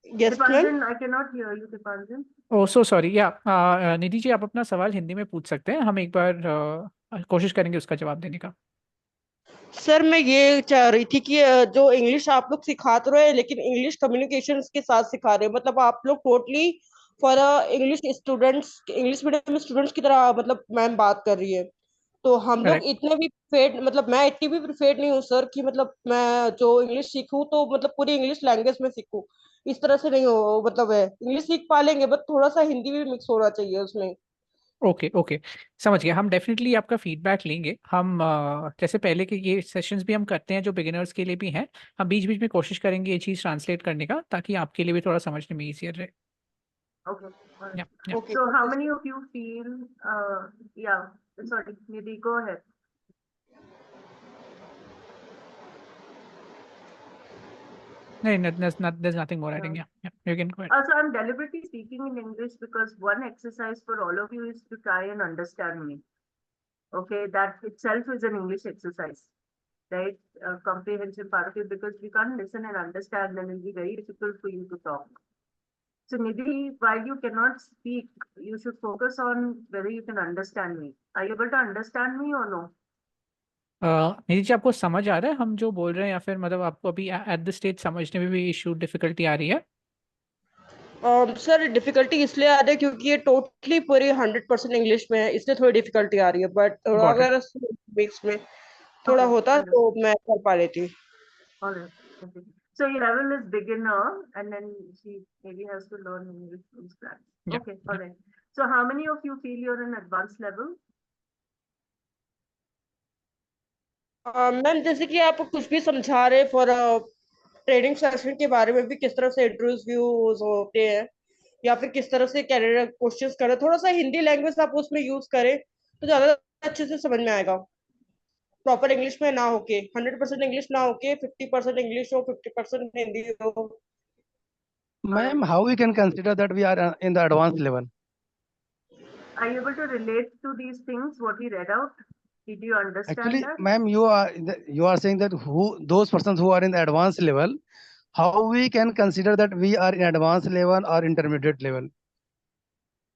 Yes, ma'am. Dipanjan, I cannot hear you, Dipanjan. Oh so sorry yeah Nidhi जी, आप अपना सवाल हिंदी में पूछ सकते हैं, हम एक बार कोशिश करेंगे उसका जवाब देने का। सर मैं ये चाह रही थी कि जो इंग्लिश आप लोग सिखा तो रहे हैं लेकिन इंग्लिश कम्युनिकेशन के साथ सिखा रहे हैं, मतलब आप लोग totally for English students, English medium students की तरह मतलब मैम बात कर रही है। तो हम लोग करेक्ट। इतने भी प्रिपेयर्ड, मतलब मैं इतनी भी प्रिपेयर्ड नहीं हूँ सर कि मतलब मैं जो इंग्लिश सीखूं तो मतलब पूरी इंग्लिश लैंग्वेज में सीखूं, इस तरह से नहीं हो, मतलब है इंग्लिश सीख पा लेंगे बट थोड़ा सा हिंदी भी मिक्स होना चाहिए उसमें। ओके ओके, समझ गया। हम डेफिनेटली आपका फीडबैक लेंगे। हम जैसे पहले के ये सेशंस भी हम करते हैं जो बिगिनर्स के लिए भी हैं, हम बीच बीच में कोशिश करेंगे ये चीज़ ट्रांसलेट करने का, ताकि आपके लिए भी थोड़ा समझने में ईजियर रहे। Okay. All right. या So how many of you feel, yeah, sorry, Nidhi, go ahead. नहीं, there's nothing more adding. Yeah, you can go ahead. Also, I'm deliberately speaking in English because one exercise for all of you is to try and understand me. Okay, that itself is an English exercise, right? Comprehension part of it, because we can't listen and understand, then it'll be very difficult for you to talk. So Nidhi, while you cannot speak, you should focus on whether you can understand me. Are you able to understand me or no? Nidhi ji, आपको समझ आ रहा है हम जो बोल रहे हैं, या फिर मतलब आपको अभी एट द स्टेज समझने में भी इशू डिफिकल्टी आ रही है? सर डिफिकल्टी इसलिए आ रही है क्योंकि ये टोटली पूरी 100% इंग्लिश में है, इसलिए थोड़ी डिफिकल्टी आ रही है, बट थोड़ा Got it. अगर मिक्स में थोड़ा Okay, होता तो understood. मैं कर पा लेती। All right. Okay. So your level is beginner, and then she maybe has to learn English from scratch. Yeah, Okay. All right. So how many of you feel you're in advanced level? Ma'am जैसे कि आप कुछ भी समझा रहे for training session के बारे में भी, किस तरह से इंटरव्यूज होते हैं या फिर किस तरह से कैरियर क्वेश्चंस करें, थोड़ा सा हिंदी लैंग्वेज आप उसमें यूज करें तो ज्यादा अच्छे से समझ में आएगा। प्रॉपर इंग्लिश में ना होके, 100% इंग्लिश ना होके 50% इंग्लिश हो, 50% हिंदी हो। Ma'am, how we can consider that we are in the advanced level? Are you able to relate to these things, what we read out? Did you understand Actually, that? ma'am, you are saying that those persons who are in the advanced level, how we can consider that we are in advanced level or intermediate level?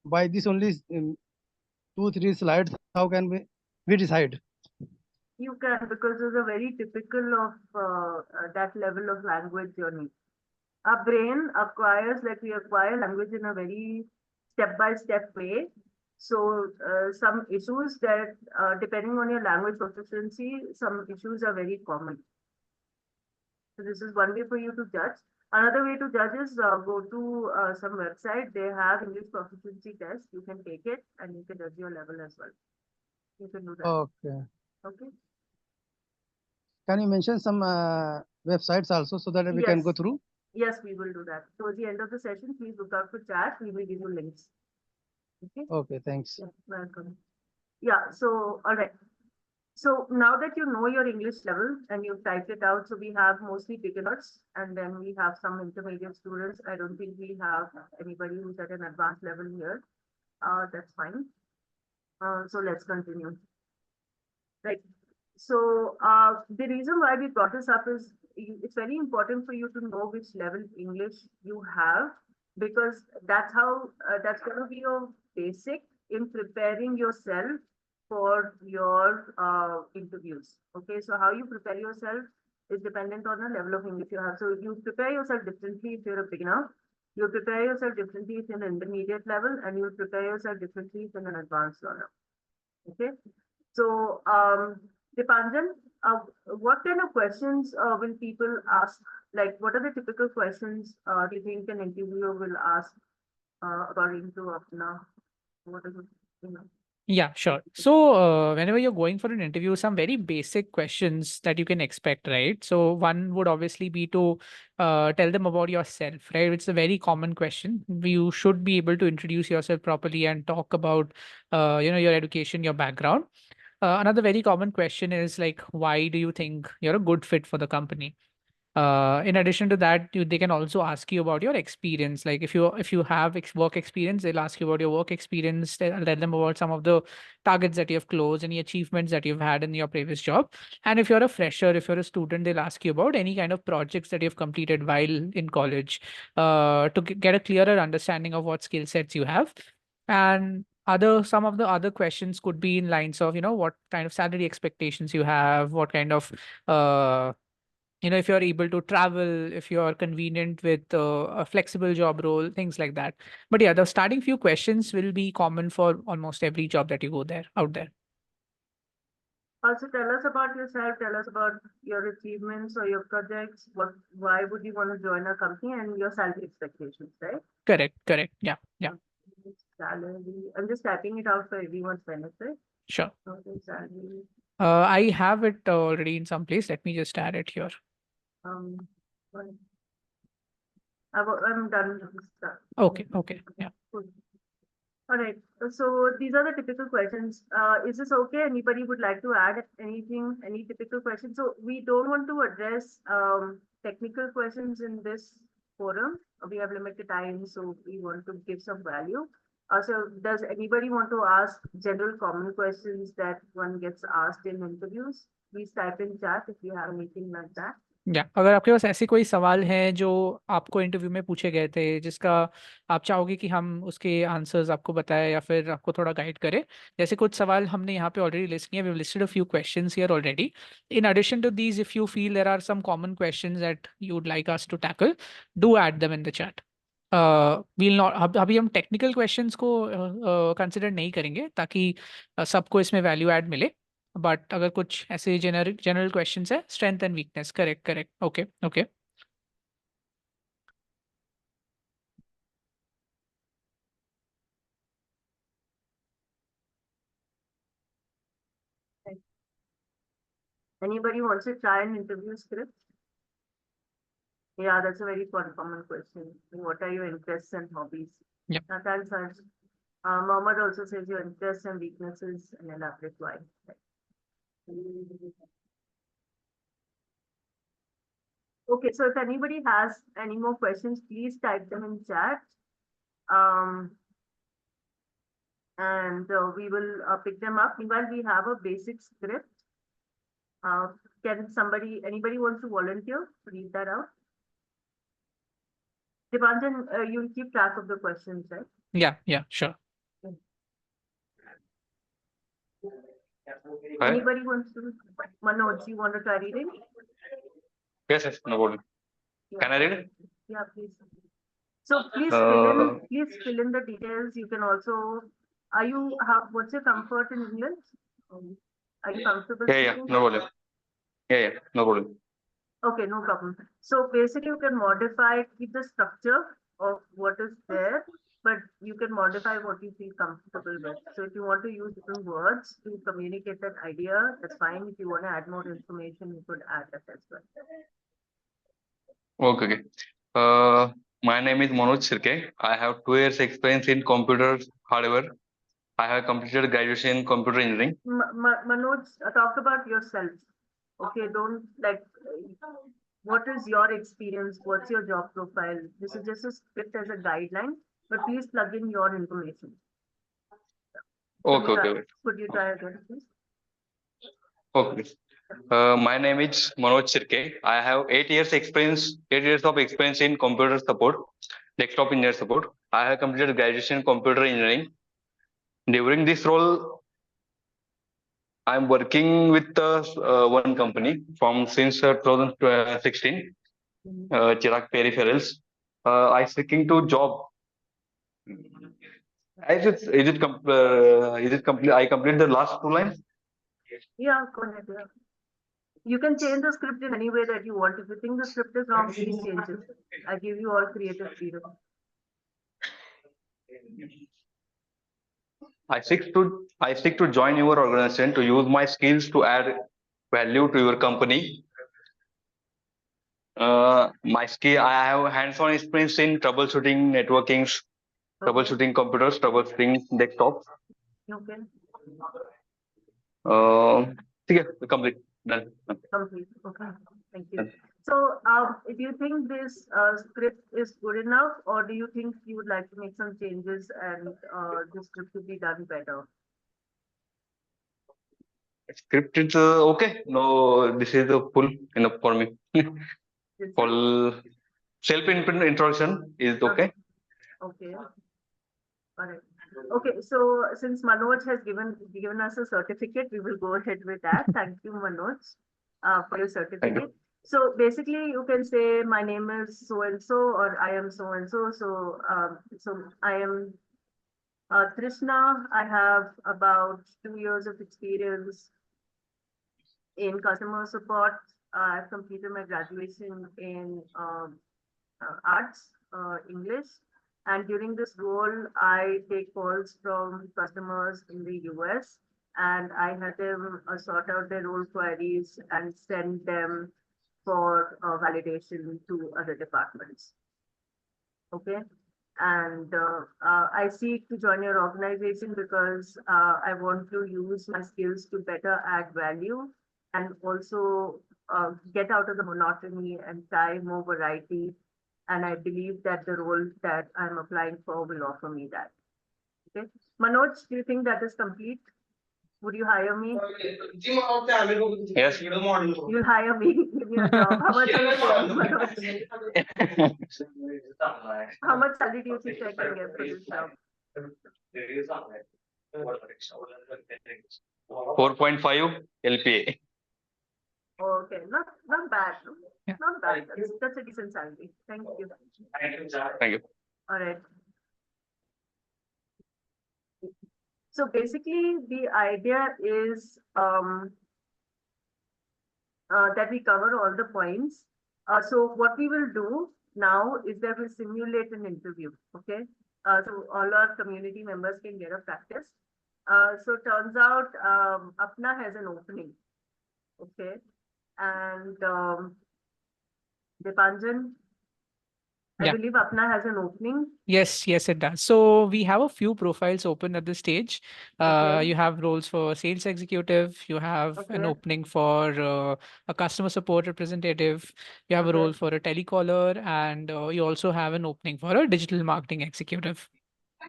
By this only 2-3 slides, how can we decide? You can, because it's a very typical of that level of language journey. Our brain acquires, like we acquire language in a very step-by-step way. So some issues that, depending on your language proficiency, some issues are very common. So this is one way for you to judge. Another way to judge is go to some website. They have English proficiency test. You can take it and you can judge your level as well. You can do that. Okay. Okay. Can you mention some websites also so that we can go Yes. through? Yes, we will do that. Towards the end of the session, please look out for chat. We will give you links. Okay. Okay, thanks. Yeah, welcome. Yeah. So, all right. So now that you know your English level and you've typed it out, so we have mostly beginners and then we have some intermediate students. I don't think we have anybody who's at an advanced level here. That's fine. So let's continue. Right. So the reason why we brought this up is it's very important for you to know which level English you have, because that's how that's going to be your basic in preparing yourself for your interviews. Okay, so how you prepare yourself is dependent on the level of English you have. So you prepare yourself differently if you're a beginner, you prepare yourself differently if you're an intermediate level, and you prepare yourself differently if you're an advanced learner. Okay, so Dipanjan, what kind of questions will people ask? Like, what are the typical questions do you think an interviewer will ask according to Apna? What is it? You know? Yeah, sure. So, whenever you're going for an interview, some very basic questions that you can expect, right? So, one would obviously be to tell them about yourself, right? It's a very common question. You should be able to introduce yourself properly and talk about, your education, your background. Another very common question is like, why do you think you're a good fit for the company? In addition to that, they can also ask you about your experience. Like if you have work experience, they'll ask you about your work experience. Tell them about some of the targets that you have closed, any achievements that you've had in your previous job. And if you're a fresher, if you're a student, they'll ask you about any kind of projects that you've completed while in college, to get a clearer understanding of what skill sets you have. And some of the other questions could be in lines of, what kind of salary expectations you have, what kind of if you're able to travel, if you're convenient with a flexible job role, things like that. But yeah, the starting few questions will be common for almost every job that you go out there. Also, tell us about yourself. Tell us about your achievements or your projects. Why would you want to join a company, and your salary expectations, right? Correct. Yeah. Salary. I'm just typing it out for everyone's benefit. Sure. Okay, salary. I have it already in some place. Let me just add it here. I'm done with this stuff. Okay. Yeah. Cool. All right. So these are the typical questions. Is this okay? Anybody would like to add anything, any typical questions? So we don't want to address technical questions in this forum. We have limited time, so we want to give some value. So does anybody want to ask general common questions that one gets asked in interviews? Please type in chat if you have anything like that. या अगर आपके पास ऐसे कोई सवाल हैं जो आपको interview में पूछे गए थे, जिसका आप चाहोगे कि हम उसके आंसर्स आपको बताएं या फिर आपको थोड़ा गाइड करें, जैसे कुछ सवाल हमने यहाँ पे ऑलरेडी लिस्ट किए, we have listed a few questions here already. In addition to these, if you feel there are some common questions that you would like us to tackle, do add them in the chat. We'll not अभी हम technical questions को consider नहीं करेंगे ताकि सबको इसमें value add मिले. But अगर कुछ ऐसे जनरल क्वेश्चंस है, strength and weakness. Correct. Okay. Anybody wants to try an interview script? Yeah, that's a very common question. What are your interests and hobbies? Yep. Natal says, Mohammed also says your interests and weaknesses and elaborate why. Okay, so if anybody has any more questions, please type them in chat. And we will pick them up. Meanwhile, we have a basic script. Can anybody wants to volunteer to read that out? Dipanjan, you'll keep track of the questions, right? Yeah, sure. Anybody wants to? Manoj, you want to try reading? Yes, no problem. Can I read it? Yeah, please. So please fill in the details. You can also. What's your comfort in English? Are you comfortable? Yeah, no problem. Yeah, no problem. Okay, no problem. So basically, you can modify, keep the structure of what is there, but you can modify what you feel comfortable with. So if you want to use different words to communicate that idea, that's fine. If you want to add more information, you could add that as well. Okay. Okay. My name is Manoj Sirke. I have 2 years experience in computer hardware. I have completed graduation in computer engineering. Manoj, talk about yourself. Okay, don't what is your experience? What's your job profile? This is just a script as a guideline, but please plug in your information. Okay, okay. Could you try again, please? Okay. My name is Manoj Sirke. I have 8 years experience, 8 years of experience in computer support, desktop engineer support. I have completed graduation in computer engineering. During this role, I'm working with one company from since 2016, Chirag Peripherals. I seeking to job. Is it complete? I complete the last 2 lines. Yeah, go ahead. Yeah. You can change the script in any way that you want. If you think the script is wrong, please change it. I give you all creative freedom. I seek to join your organization to use my skills to add value to your company. My skill, I have hands-on experience in troubleshooting networking, troubleshooting computers, troubleshooting desktops. Okay. Complete. Done. Complete. Okay. Thank you. So, if you think this script is good enough, or do you think you would like to make some changes and the script to be done better? Script is okay. No, this is full enough for me. Full self-introduction is okay. Okay. All right. Okay, so since Manoj has given us a certificate, we will go ahead with that. Thank you, Manoj, for your certificate. So basically, you can say my name is so and so, or I am so and so. So I am Trishna. I have about 2 years of experience in customer support. I've completed my graduation in arts, English. And during this role, I take calls from customers in the US and I help them sort out their role queries and send them for validation to other departments. Okay. And I seek to join your organization because I want to use my skills to better add value and also get out of the monotony and try more variety. And I believe that the role that I'm applying for will offer me that. Okay. Manoj, do you think that is complete? Would you hire me? Yes. You'll hire me, give me a job. How much are you paying, Manoj? How much salary do you think I can get for this job? 4.5 LPA. Okay, not bad. Yeah. Not bad. That's a decent salary. Thank you. Thank you. All right. So basically, the idea is that we cover all the points. So what we will do now is that we'll simulate an interview. Okay. So all our community members can get a practice. So turns out Apna has an opening. Okay. And Dipanjan, I Yeah. believe Apna has an opening. Yes, it does. So we have a few profiles open at this stage. Okay. You have roles for sales executive. You have an Okay. opening for a customer support representative. You have a Okay. role for a telecaller, and you also have an opening for a digital marketing executive.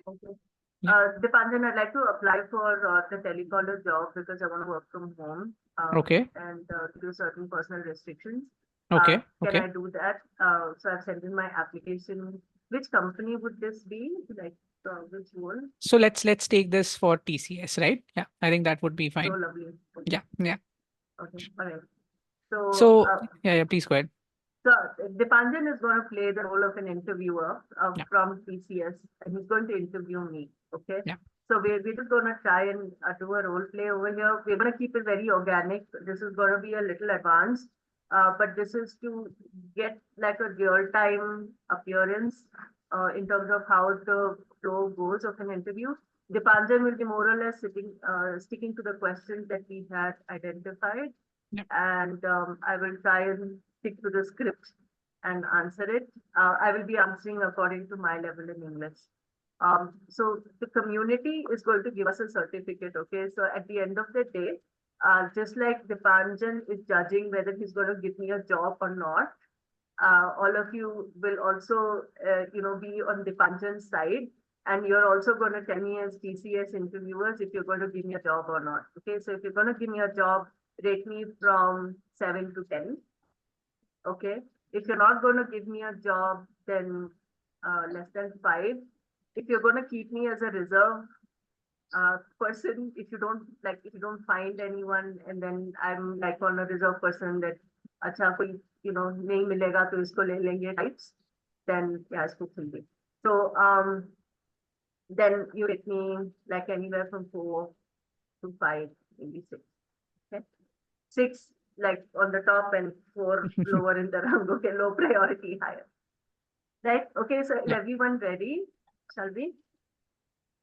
Okay. Yeah. Dipanjan, I'd like to apply for the telecaller job because I want to work from home. Okay. And do certain personal restrictions. Okay. Can I do that? So I've sent in my application. Which company would this be? Like which role? So let's take this for TCS, right? Yeah, I think that would be So fine. lovely. Okay. Yeah. Okay. All right. So yeah, please go ahead. So Dipanjan is going to play the role of an interviewer from TCS, and he's going to interview me. Okay. Yeah. So we're just going to try and do a role play over here. We're going to keep it very organic. This is going to be a little advanced, but this is to get like a real-time appearance in terms of how the flow goes of an interview. Dipanjan will be more or less sticking to the questions that we had identified, and I will try and stick to the script and answer it. I will be answering according to my level in English. So the community is going to give us a certificate, okay? So at the end of the day, just like Dipanjan is judging whether he's going to give me a job or not, all of you will also, be on Dipanjan's side, and you're also going to tell me as TCS interviewers if you're going to give me a job or not. Okay, so if you're going to give me a job, rate me from 7 to 10. Okay, if you're not going to give me a job, then less than 5. If you're going to keep me as a reserve person, if you don't find anyone, and then I'm like on a reserve person that acha koi nahi milega to isko le lenge types, then yeah, isko khulde. So then you get me like anywhere from 4 to 5, maybe 6. Okay, 6 like on the top and 4 lower in the rung. Okay, low priority, higher. Right? Okay, so is everyone ready? Shall we?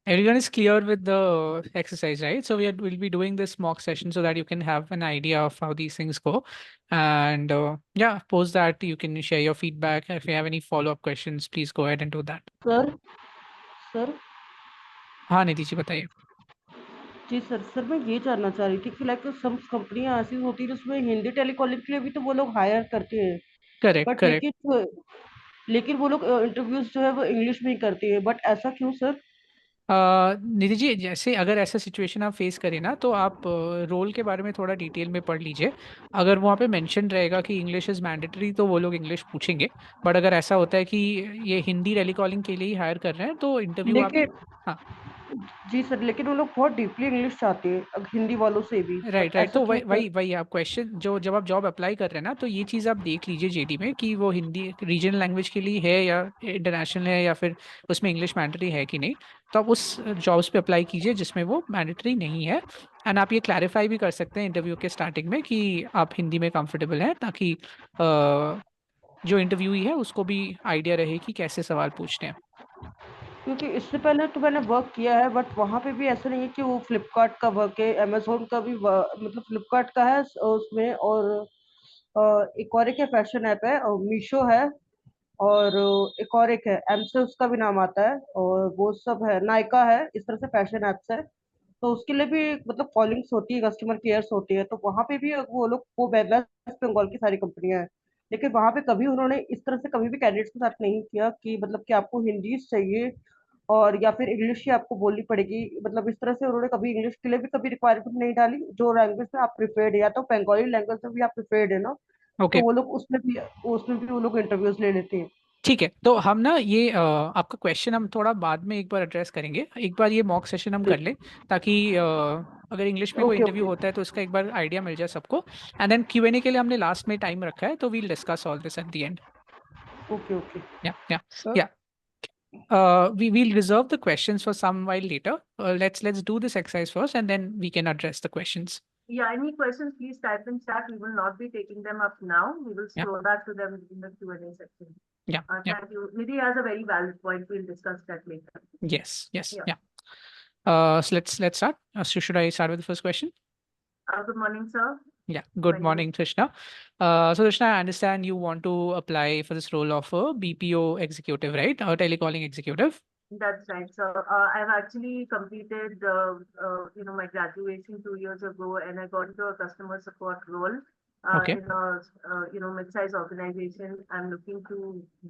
Everyone is clear with the exercise, right? So we'll be doing this mock session so that you can have an idea of how these things go. And yeah, post that. You can share your feedback. If you have any follow-up questions, please go ahead and do that. Sir हाँ निधि जी बताइए. जी sir मैं ये जानना चाह रही थी कि like सब कंपनियां ऐसी होती है जिसमें हिंदी टेलीकॉलिंग के लिए भी तो वो लोग हायर करते हैं, करेक्ट बट करेक्ट. लेकिन वो लोग इंटरव्यूज जो है वो इंग्लिश में ही करती है, बट ऐसा क्यों सर? निधि जी, जैसे अगर ऐसा सिचुएशन आप फेस करें ना, तो आप रोल के बारे में थोड़ा डिटेल में पढ़ लीजिए. अगर वहाँ पे मेंशन रहेगा कि इंग्लिश इज़ मैंडेटरी तो वो लोग इंग्लिश पूछेंगे. बट अगर ऐसा होता है कि ये हिंदी टेलीकॉलिंग के लिए ही हायर कर रहे हैं तो इंटरव्यू आप. लेकिन हाँ जी सर, लेकिन वो लोग बहुत डीपली इंग्लिश चाहते हैं हिंदी वालों से भी, बट राइट राइट. ऐसा तो क्यों वही सर? वही वही आप क्वेश्चन जो जब आप जॉब अप्लाई कर रहे हैं ना, तो ये चीज़ आप देख लीजिए जेडी में कि वो हिंदी रीजनल लैंग्वेज के लिए है या इंटरनेशनल है, या फिर उसमें इंग्लिश मैंडेटरी है कि नहीं. तो आप उस जॉब्स पे अप्लाई कीजिए जिसमें वो मैंडेटरी नहीं है. एंड आप ये क्लैरिफाई भी कर सकते हैं इंटरव्यू के स्टार्टिंग में कि आप हिंदी में कंफर्टेबल हैं, ताकि जो इंटरव्यूई है उसको भी आइडिया रहे कि कैसे सवाल पूछने हैं. क्योंकि इससे पहले तो मैंने वर्क किया है, बट वहाँ पे भी ऐसा नहीं है कि वो फ्लिपकार्ट का वर्क है, अमेजोन का भी मतलब फ्लिपकार्ट का है उसमें, और एक और एक है फैशन ऐप है, और मीशो है, और एक और एक है एमसे उसका भी नाम आता है, और वो सब है, नायका है, इस तरह से फैशन एप्स है। तो उसके लिए भी मतलब कॉलिंग्स होती है, कस्टमर केयर्स होती है, तो वहाँ पे भी वो लोग वो वेस्ट बंगाल की सारी कंपनियां हैं, लेकिन वहाँ पे कभी उन्होंने इस तरह से कभी भी कैंडिडेट्स के साथ नहीं किया कि मतलब कि आपको हिंदी चाहिए और या फिर इंग्लिश ही आपको बोलनी पड़ेगी, मतलब इस तरह से उन्होंने कभी इंग्लिश के लिए भी कभी रिक्वायरमेंट नहीं डाली। जो लैंग्वेज में आप प्रिफेर्ड है, या तो बंगाली लैंग्वेज में भी आप प्रिफेर्ड है ना, तो ओके उसमें भी वो लोग इंटरव्यूज ले लेते हैं। ठीक है. तो हम ना ये आपका क्वेश्चन हम थोड़ा बाद में एक बार एड्रेस करेंगे. एक बार ये मॉक सेशन हम कर लें, ताकि अगर इंग्लिश में कोई ओके इंटरव्यू ओके होता है तो इसका एक बार आइडिया मिल जाए सबको. एंड देन क्यूएनए के लिए हमने लास्ट में टाइम रखा है, तो we'll discuss all this at the end. Okay okay yeah yeah Sir, या we'll reserve the questions for some while later. Let's do this exercise first, and then we can address the questions. Yeah, any questions, please type in chat. We will not be taking them up now. We will Yeah. scroll back to them in the Q&A section. Yeah. Thank you. Nidhi has a very valid point. We'll discuss that later. Yes. Yeah. Yeah. So let's start. Should I start with the first question? Good morning, sir. Yeah. Good Very morning, Trishna. So Trishna, I understand you want to apply for this role of a BPO executive, right? Or telecalling executive. That's right. So I've actually completed, my graduation 2 years ago, and I got into a customer support role Okay. in a, mid-sized organization. I'm looking to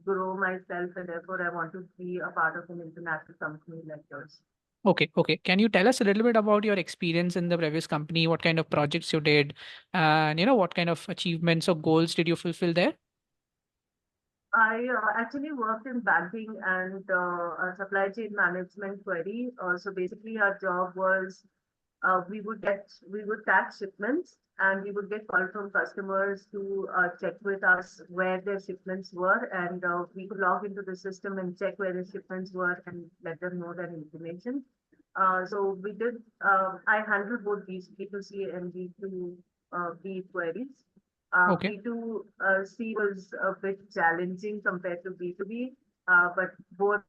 grow myself, and therefore I want to be a part of an international company like yours. Okay. Can you tell us a little bit about your experience in the previous company? What kind of projects you did, and what kind of achievements or goals did you fulfill there? I actually worked in banking and supply chain management query. So basically, our job was we would tag shipments, and we would get call from customers to check with us where their shipments were, and we could log into the system and check where the shipments were and let them know that information. So we did. I handled both these B2C and B2B queries. Okay. B2C was a bit challenging compared to B2B, but both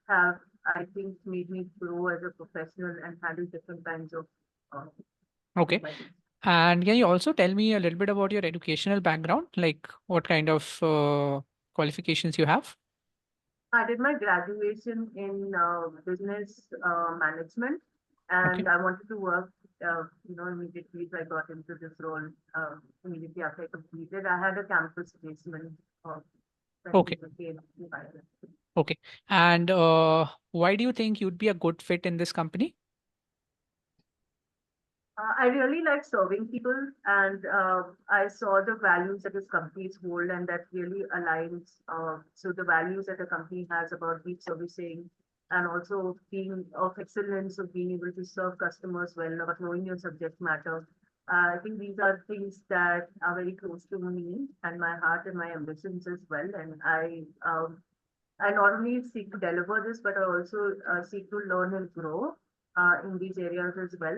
have I think made me grow as a professional and handle different kinds of Okay. mobiles. And can you also tell me a little bit about your educational background, like what kind of qualifications you have? I did my graduation in business management, Okay. and I wanted to work, immediately. So I got into this role immediately after I completed. I had a campus placement when Okay. we became environment. Okay. And why do you think you'd be a good fit in this company? I really like serving people, and I saw the values that this companies hold, and that really aligns. So the values that the company has about deep servicing, and also being of excellence, of being able to serve customers well, about knowing your subject matter. I think these are things that are very close to me and my heart and my ambitions as well. And I not only seek to deliver this, but I also seek to learn and grow in these areas as well.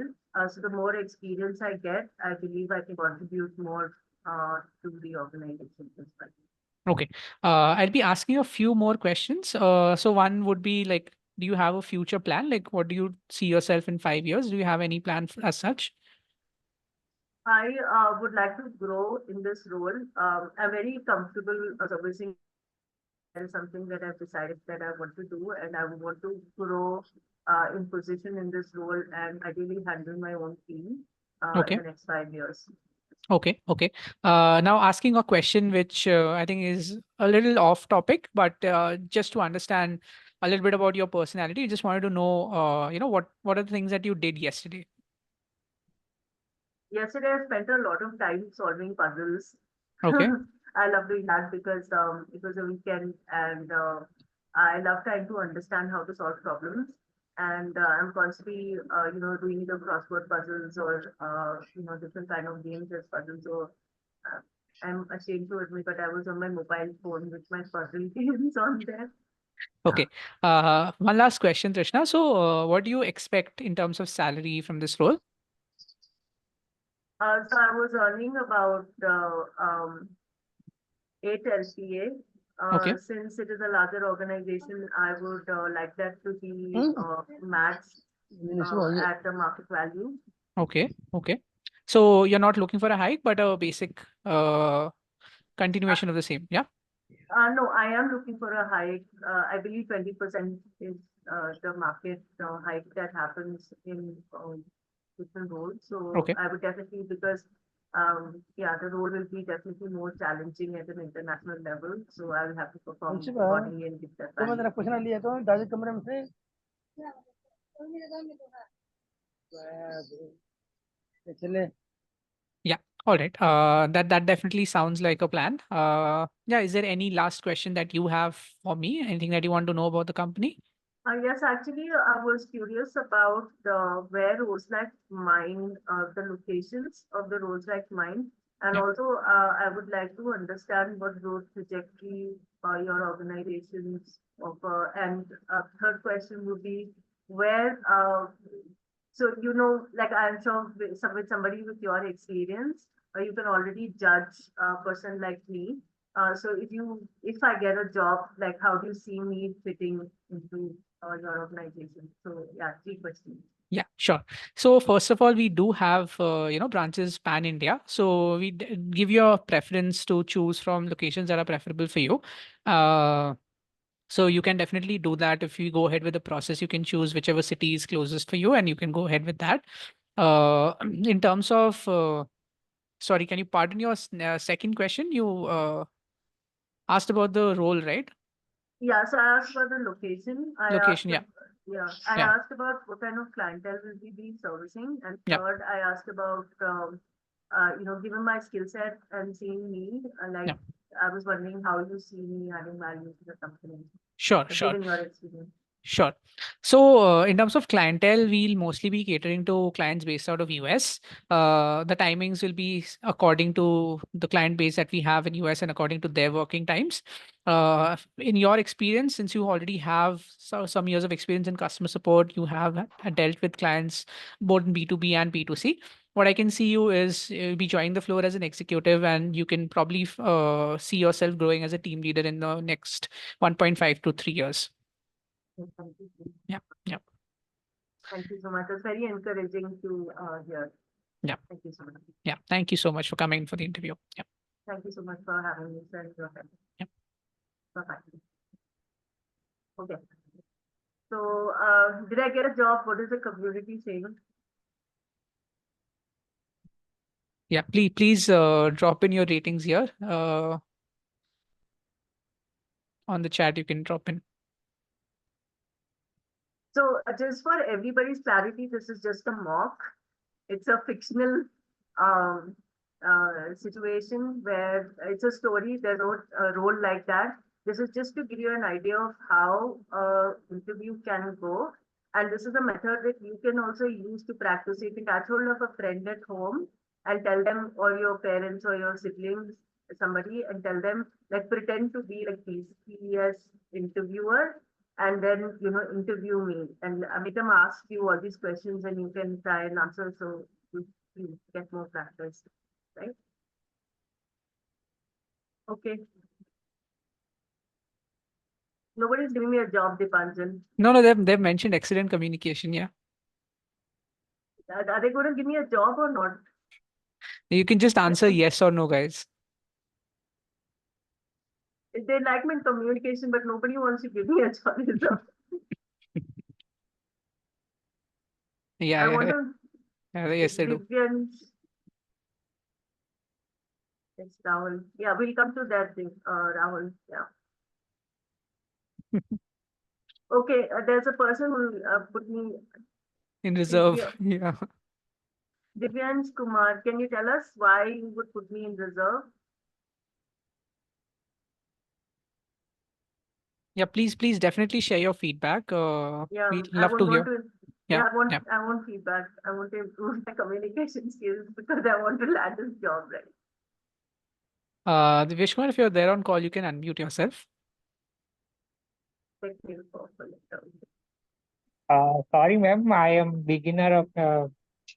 So the more experience I get, I believe I can contribute more to the organization as well. Okay. I'll be asking a few more questions. So one would be like, do you have a future plan? Like, what do you see yourself in 5 years? Do you have any plan as such? I would like to grow in this role. I'm very comfortable servicing. That is something that I've decided that I want to do, and I want to grow in position in this role and ideally handle my own team in Okay. the next 5 years. Okay. Okay. Now asking a question which I think is a little off topic, but just to understand a little bit about your personality, just wanted to know, what are the things that you did yesterday? Yesterday, I spent a lot of time solving puzzles. Okay. I love doing that because it was a weekend, and I love trying to understand how to solve problems. And I'm constantly, doing the crossword puzzles or, different kind of games as puzzles. So uh, I'm ashamed to admit, but I was on my mobile phone with my puzzle games on there. Okay. One last question, Trishna. So, what do you expect in terms of salary from this role? So I was earning about 8 LPA. Okay. Since it is a larger organization, I would like that to be matched at the market value. Okay. Okay. So you're not looking for a hike, but a basic continuation of the same. Yeah. No, I am looking for a hike. I believe 20% is the market hike that happens in different roles. So Okay. I would definitely, because the role will be definitely more challenging at an international level. So I will have to perform accordingly and give that तो मैं value. तेरा question लिया तो दादी कमरे में से चले Yeah. All right. That definitely sounds like a plan. Yeah. Is there any last question that you have for me? Anything that you want to know about the company? Yes, actually, I was curious about where Roselike mine, the locations of the Roselike mine, and Yeah. also I would like to understand what growth trajectory your organizations offer. And third question would be where, so like I'm sure with somebody with your experience, you can already judge a person like me. So if I get a job, like how do you see me fitting into your organization? So yeah, 3 questions. Yeah, sure. So first of all, we do have branches pan India. So we give you a preference to choose from locations that are preferable for you. So you can definitely do that. If you go ahead with the process, you can choose whichever city is closest for you, and you can go ahead with that. In terms of, sorry, can you pardon your second question? You asked about the role, right? Yeah, so I asked about the location. Location, yeah. I Yeah. asked about what kind of clientele will we be servicing, and Yeah. third, I asked about given my skill set and seeing need, Yeah. I was wondering how you see me adding value to the company, Sure, sure. given your experience. Sure. So, in terms of clientele, we'll mostly be catering to clients based out of US. The timings will be according to the client base that we have in US and according to their working times. In your experience, since you already have some years of experience in customer support, you have dealt with clients both in B2B and B2C. What I can see you is you'll be joining the floor as an executive, and you can probably see yourself growing as a team leader in the next 1.5 to 3 years. Thank you. Yeah, yeah, Thank you so much. It's very encouraging to hear. yeah, Thank you so much. yeah. Thank you so much for coming for the interview. Yeah, Thank you so much for having me, sir. yeah. Bye-bye. Okay. So, did I get a job? What is the community saying? Yeah, please drop in your ratings here. On the chat, you can drop in. So, just for everybody's clarity, this is just a mock. It's a fictional um, situation where it's a story. There's no role like that. This is just to give you an idea of how interview can go. And this is a method that you can also use to practice. You can catch hold of a friend at home and tell them, or your parents or your siblings, somebody, and tell them, like, pretend to be like PCS interviewer, and then interview me and make them ask you all these questions, and you can try and answer, so you get more practice, right? Okay. Nobody's giving me a job, Dipanjan. No, they've mentioned excellent communication. Yeah, Are they going to give me a job or not? you can just answer yes or no, guys. They like me in communication, but nobody wants to give me a job. Yeah, I yeah, want yeah. to. Yes, they do. Vivian. It's Rahul. Yeah, we'll come to that thing, Rahul. Yeah. Okay, there's a person who put me. In reserve. Yeah. Divyansh Kumar, can you tell us why you would put me in reserve? Yeah, please definitely share your feedback. Yeah, We'd I love would to want hear. to. Yeah, Yeah, yeah. I want feedback. I want to improve my communication skills because I want to land this job, right? Vishwan, if you're there on call, you can unmute yourself. Technical problem. Sorry, ma'am, I am beginner of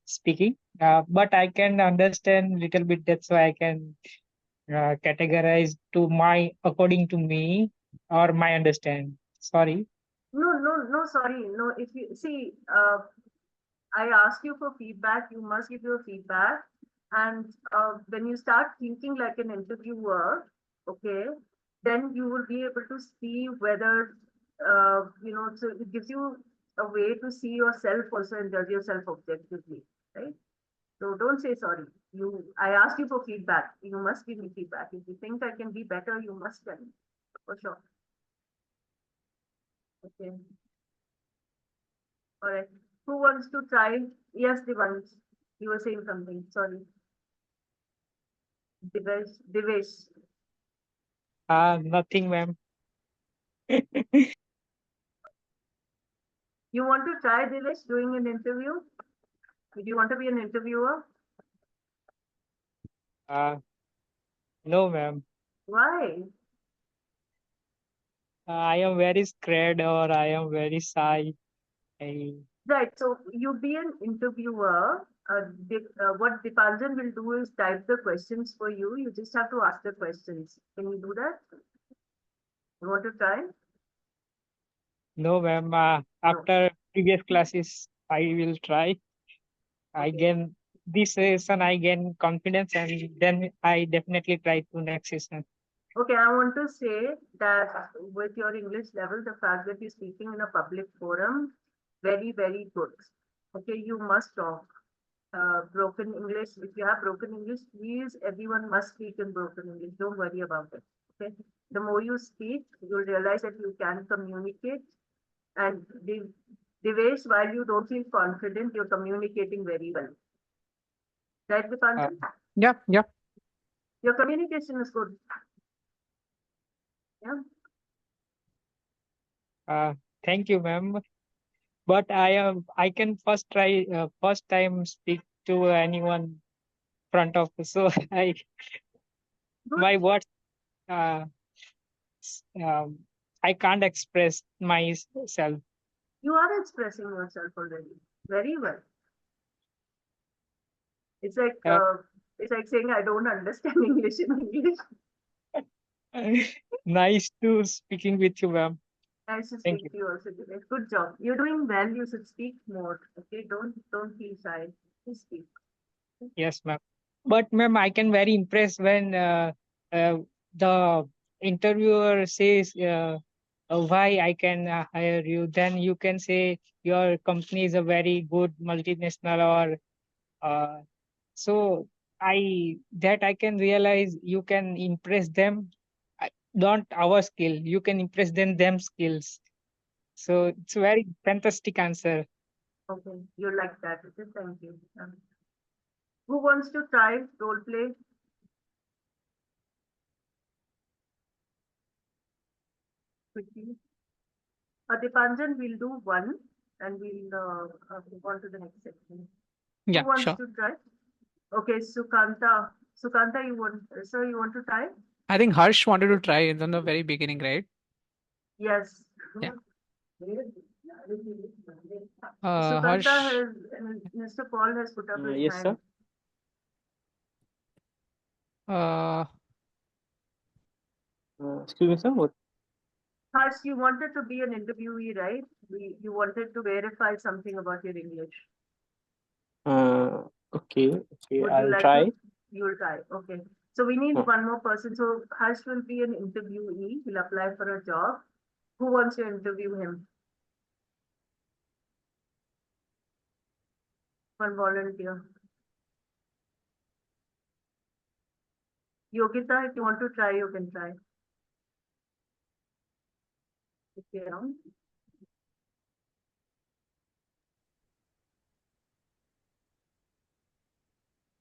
speaking, but I can understand little bit. That's why I can categorize to my according to me or my understand. Sorry. No, sorry. No, if you see, I ask you for feedback, you must give your feedback. And when you start thinking like an interviewer, okay, then you will be able to see whether, so it gives you a way to see yourself also and judge yourself objectively, right? So don't say sorry. I asked you for feedback. You must give me feedback. If you think I can be better, you must tell me, for sure. Okay. All right. Who wants to try? Yes, Divansh. You were saying something. Sorry. Divesh. Nothing, ma'am. You want to try, Divesh, doing an interview? Do you want to be an interviewer? No, ma'am. Why? I am very scared or I am very shy. Right. So you be an interviewer. What Dipanjan will do is type the questions for you. You just have to ask the questions. Can you do that? You want to try? No, ma'am. After previous classes, I will try. I gain this session, I gain confidence, and then I definitely try to next session. Okay, I want to say that with your English level, the fact that you're speaking in a public forum, very, very good. Okay, you must talk. Broken English, if you have broken English, please, everyone must speak in broken English. Don't worry about it. Okay, the more you speak, you'll realize that you can communicate. And the ways while you don't feel confident, you're communicating very well. Right, Dipanjan? Yeah, yeah. Your communication is good. Yeah. Thank you, ma'am. But I can first try first time speak to anyone front of, so my words I can't express myself. You are expressing yourself already very well. It's like saying I don't understand English in English. Nice to speaking with you, ma'am. Nice to Thank speak you. to you also today. Good job. You're doing well. You should speak more. Okay, don't feel shy. Please speak. Yes, ma'am. But ma'am, I can very impressed when the interviewer says why I can hire you. Then you can say your company is a very good multinational, or so I can realize you can impress them. Not our skill. You can impress them skills. So it's a very fantastic answer. Okay, you like that. Okay, thank you. Who wants to try role play? Quickly. Dipanjan, we'll do one and we'll move on to the next section. Yeah, Who wants sure. to try? Okay, Sukanta. Sukanta, sir, you want to try? I think Harsh wanted to try it in the very beginning, right? Yes. Yeah. Sukanta Harsh. Mr. Paul has put up his Yes, hand. Uh, excuse me, sir. What? Harsh, you wanted to be an interviewee, right? You wanted to verify something about your English. Okay, Would I'll you like try. to? You'll try. Okay. So we need one more person. So Harsh will be an interviewee. He'll apply for a job. Who wants to interview him? One volunteer. Yogita, if you want to try, you can try. Okay, around.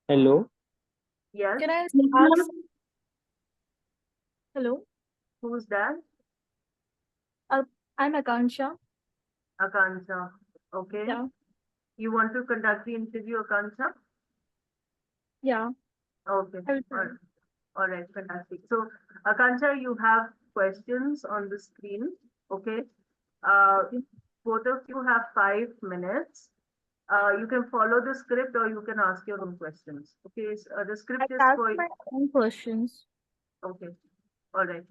Hello. Yes. Can I ask? Hello, Who's that? I'm Akansha. Akansha. Okay. Yeah. You want to conduct the interview, Akansha? Yeah. Okay. I'll try. All right. Fantastic. So, Akansha, you have questions on the screen. Okay. Both of you have 5 minutes. You can follow the script or you can ask your own questions. Okay. So, the script is Ask for. my own questions. Okay. All right.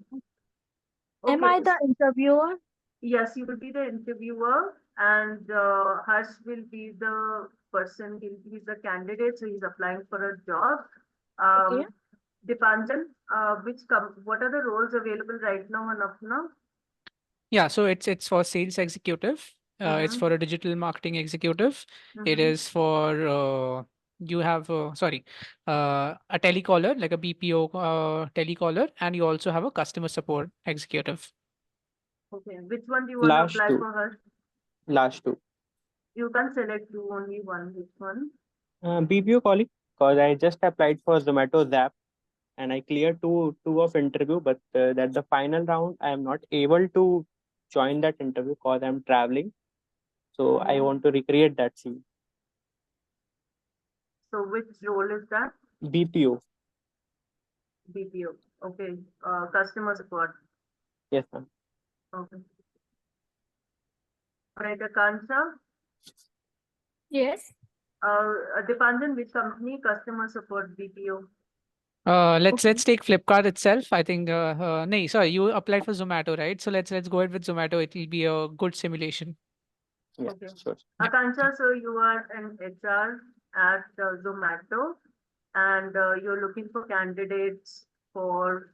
Am I the interviewer? Yes, you will be the interviewer, and Harsh will be the person. He's the candidate, so he's applying for a job. Okay. Dipanjan, what are the roles available right now on Apna? Yeah, so it's for sales executive. It's for a digital marketing executive. It is for you have a telecaller, like a BPO telecaller, and you also have a customer support executive. Okay, which one do you want to apply for, Harsh? Last two. You can select only one. Which one? BPO calling, because I just applied for Zomato Zap and I cleared two of interview, but that the final round I am not able to join that interview because I'm traveling. So I want to recreate that scene. So which role is that? BPO. BPO. Okay. Customer support. Yes, ma'am. Okay. Right, Akansha? Yes. Dipanjan, which company? Customer support BPO. Let's take Flipkart itself. I think no, sorry, you applied for Zomato, right? So let's go ahead with Zomato. It will be a good simulation. Yeah, okay. sure. Akansha, so you are an HR at Zomato, and you're looking for candidates for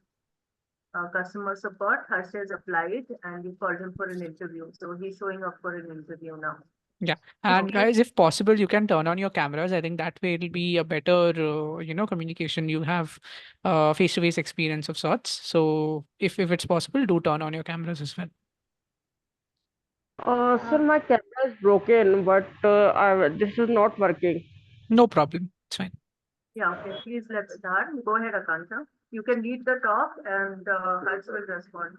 customer support. Harsh has applied, and you called him for an interview. So he's showing up for an interview now. Yeah, and Okay. guys, if possible, you can turn on your cameras. I think that way it'll be a better, communication. You have face-to-face experience of sorts. So if it's possible, do turn on your cameras as well. Sir, my camera is broken, but this is not working. No problem. It's fine. Yeah, okay. Please let's start. Go ahead, Akansha. You can lead the talk, and Harsh will respond.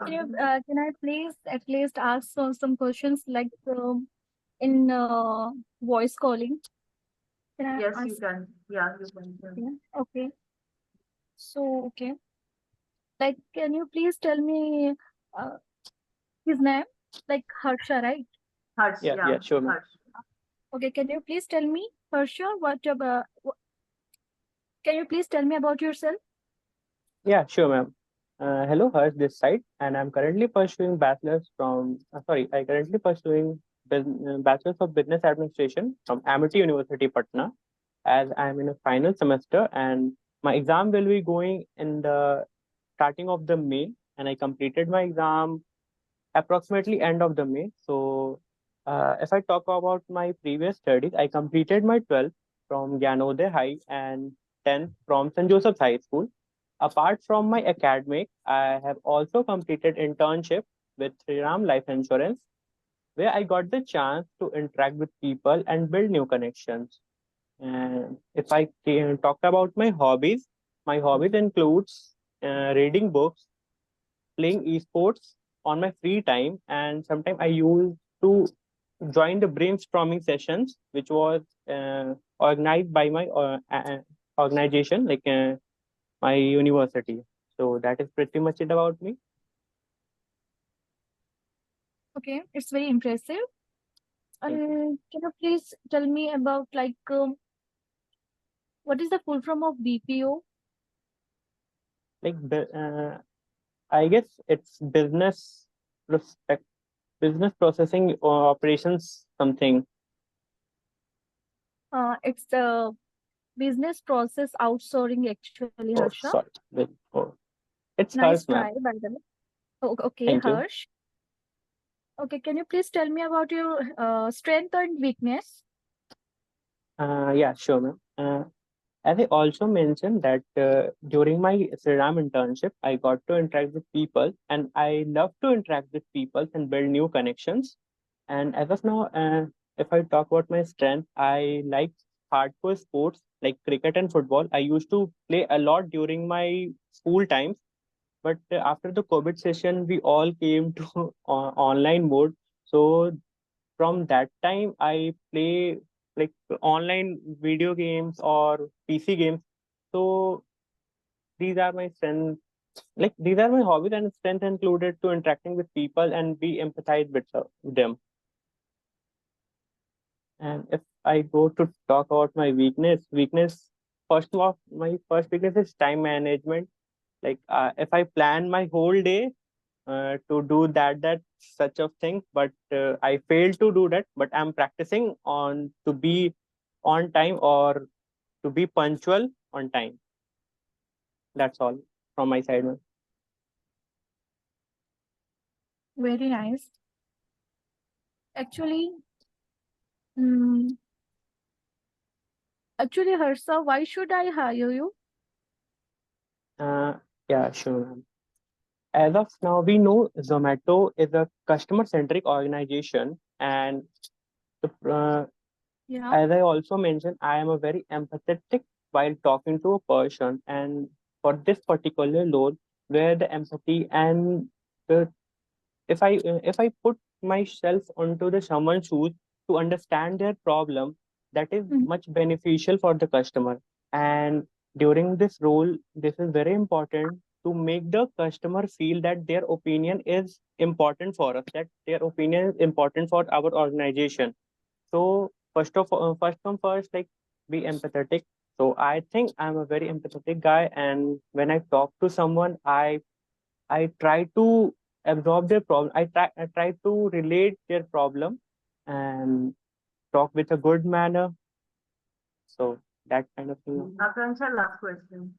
Can I please at least ask some questions like in voice calling? Can I Yes, ask? you can. Yeah, you can. Yeah. Okay. So, okay. Like, can you please tell me his name? Like Harsha, right? Harsh, Yeah, sure, ma'am. Harsh. Okay, can you please tell me, Harsha, can you please tell me about yourself? Yeah, sure, ma'am. Hello, Harsh, this side, and I'm currently pursuing I currently pursuing Bachelor's of Business Administration from Amity University, Patna, as I'm in a final semester, and my exam will be going in the starting of the May, and I completed my exam approximately end of the May. So, if I talk about my previous studies, I completed my 12th from Gyanodaya High and 10th from St. Joseph's High School. Apart from my academic, I have also completed internship with Sriram Life Insurance, where I got the chance to interact with people and build new connections. And if I talk about my hobbies includes reading books, playing esports on my free time, and sometimes I used to join the brainstorming sessions, which was organized by my organization, like my university. So that is pretty much it about me. Okay, it's very impressive. Can you please tell me about what is the full form of BPO? Like I guess it's prospect, business processing or operations something. It's the business process outsourcing actually, Oh, Harsha. sorry. It's Nice Harsh, ma'am. try, by the way. Okay, Thank you. Harsh. Okay, can you please tell me about your strength and weakness? Yeah, sure, ma'am. As I also mentioned that during my Sriram internship, I got to interact with people, and I love to interact with people and build new connections. And as of now, if I talk about my strength, I like hardcore sports like cricket and football. I used to play a lot during my school times, but after the COVID session, we all came to online mode. So from that time, I play like online video games or PC games. So these are my strengths. Like these are my hobbies and strength included to interacting with people and be empathize with them. And if I go to talk about my weakness, first of all, my first weakness is time management. Like if I plan my whole day to do that such of thing, but I failed to do that. But I'm practicing on to be on time or to be punctual on time. That's all from my side, ma'am. Very nice. Actually, mm, actually, Harsha, why should I hire you? Yeah, sure, ma'am. As of now, we know Zomato is a customer-centric organization, and the, Yeah. as I also mentioned, I am a very empathetic while talking to a person, and for this particular role, where the empathy and the if I put myself onto the someone's shoes to understand their problem, that is much beneficial for the customer. And during this role, this is very important to make the customer feel that their opinion is important for us, that their opinion is important for our organization. So first come first, like be empathetic. So I think I'm a very empathetic guy, and when I talk to someone, I try to absorb their problem. I try to relate their problem and talk with a good manner. So that kind of thing. Akansha, last question.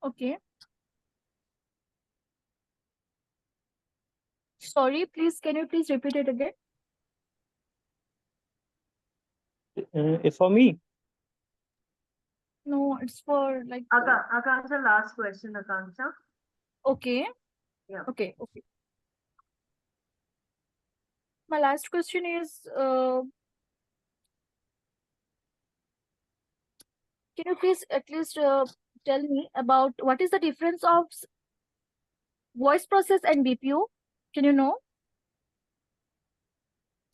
Okay. Sorry, please, can you please repeat it again? It's for me. No, it's for like. Akansha, last question, Akansha. Okay. Yeah. Okay. My last question is, can you please at least tell me about what is the difference of voice process and BPO? Can you know?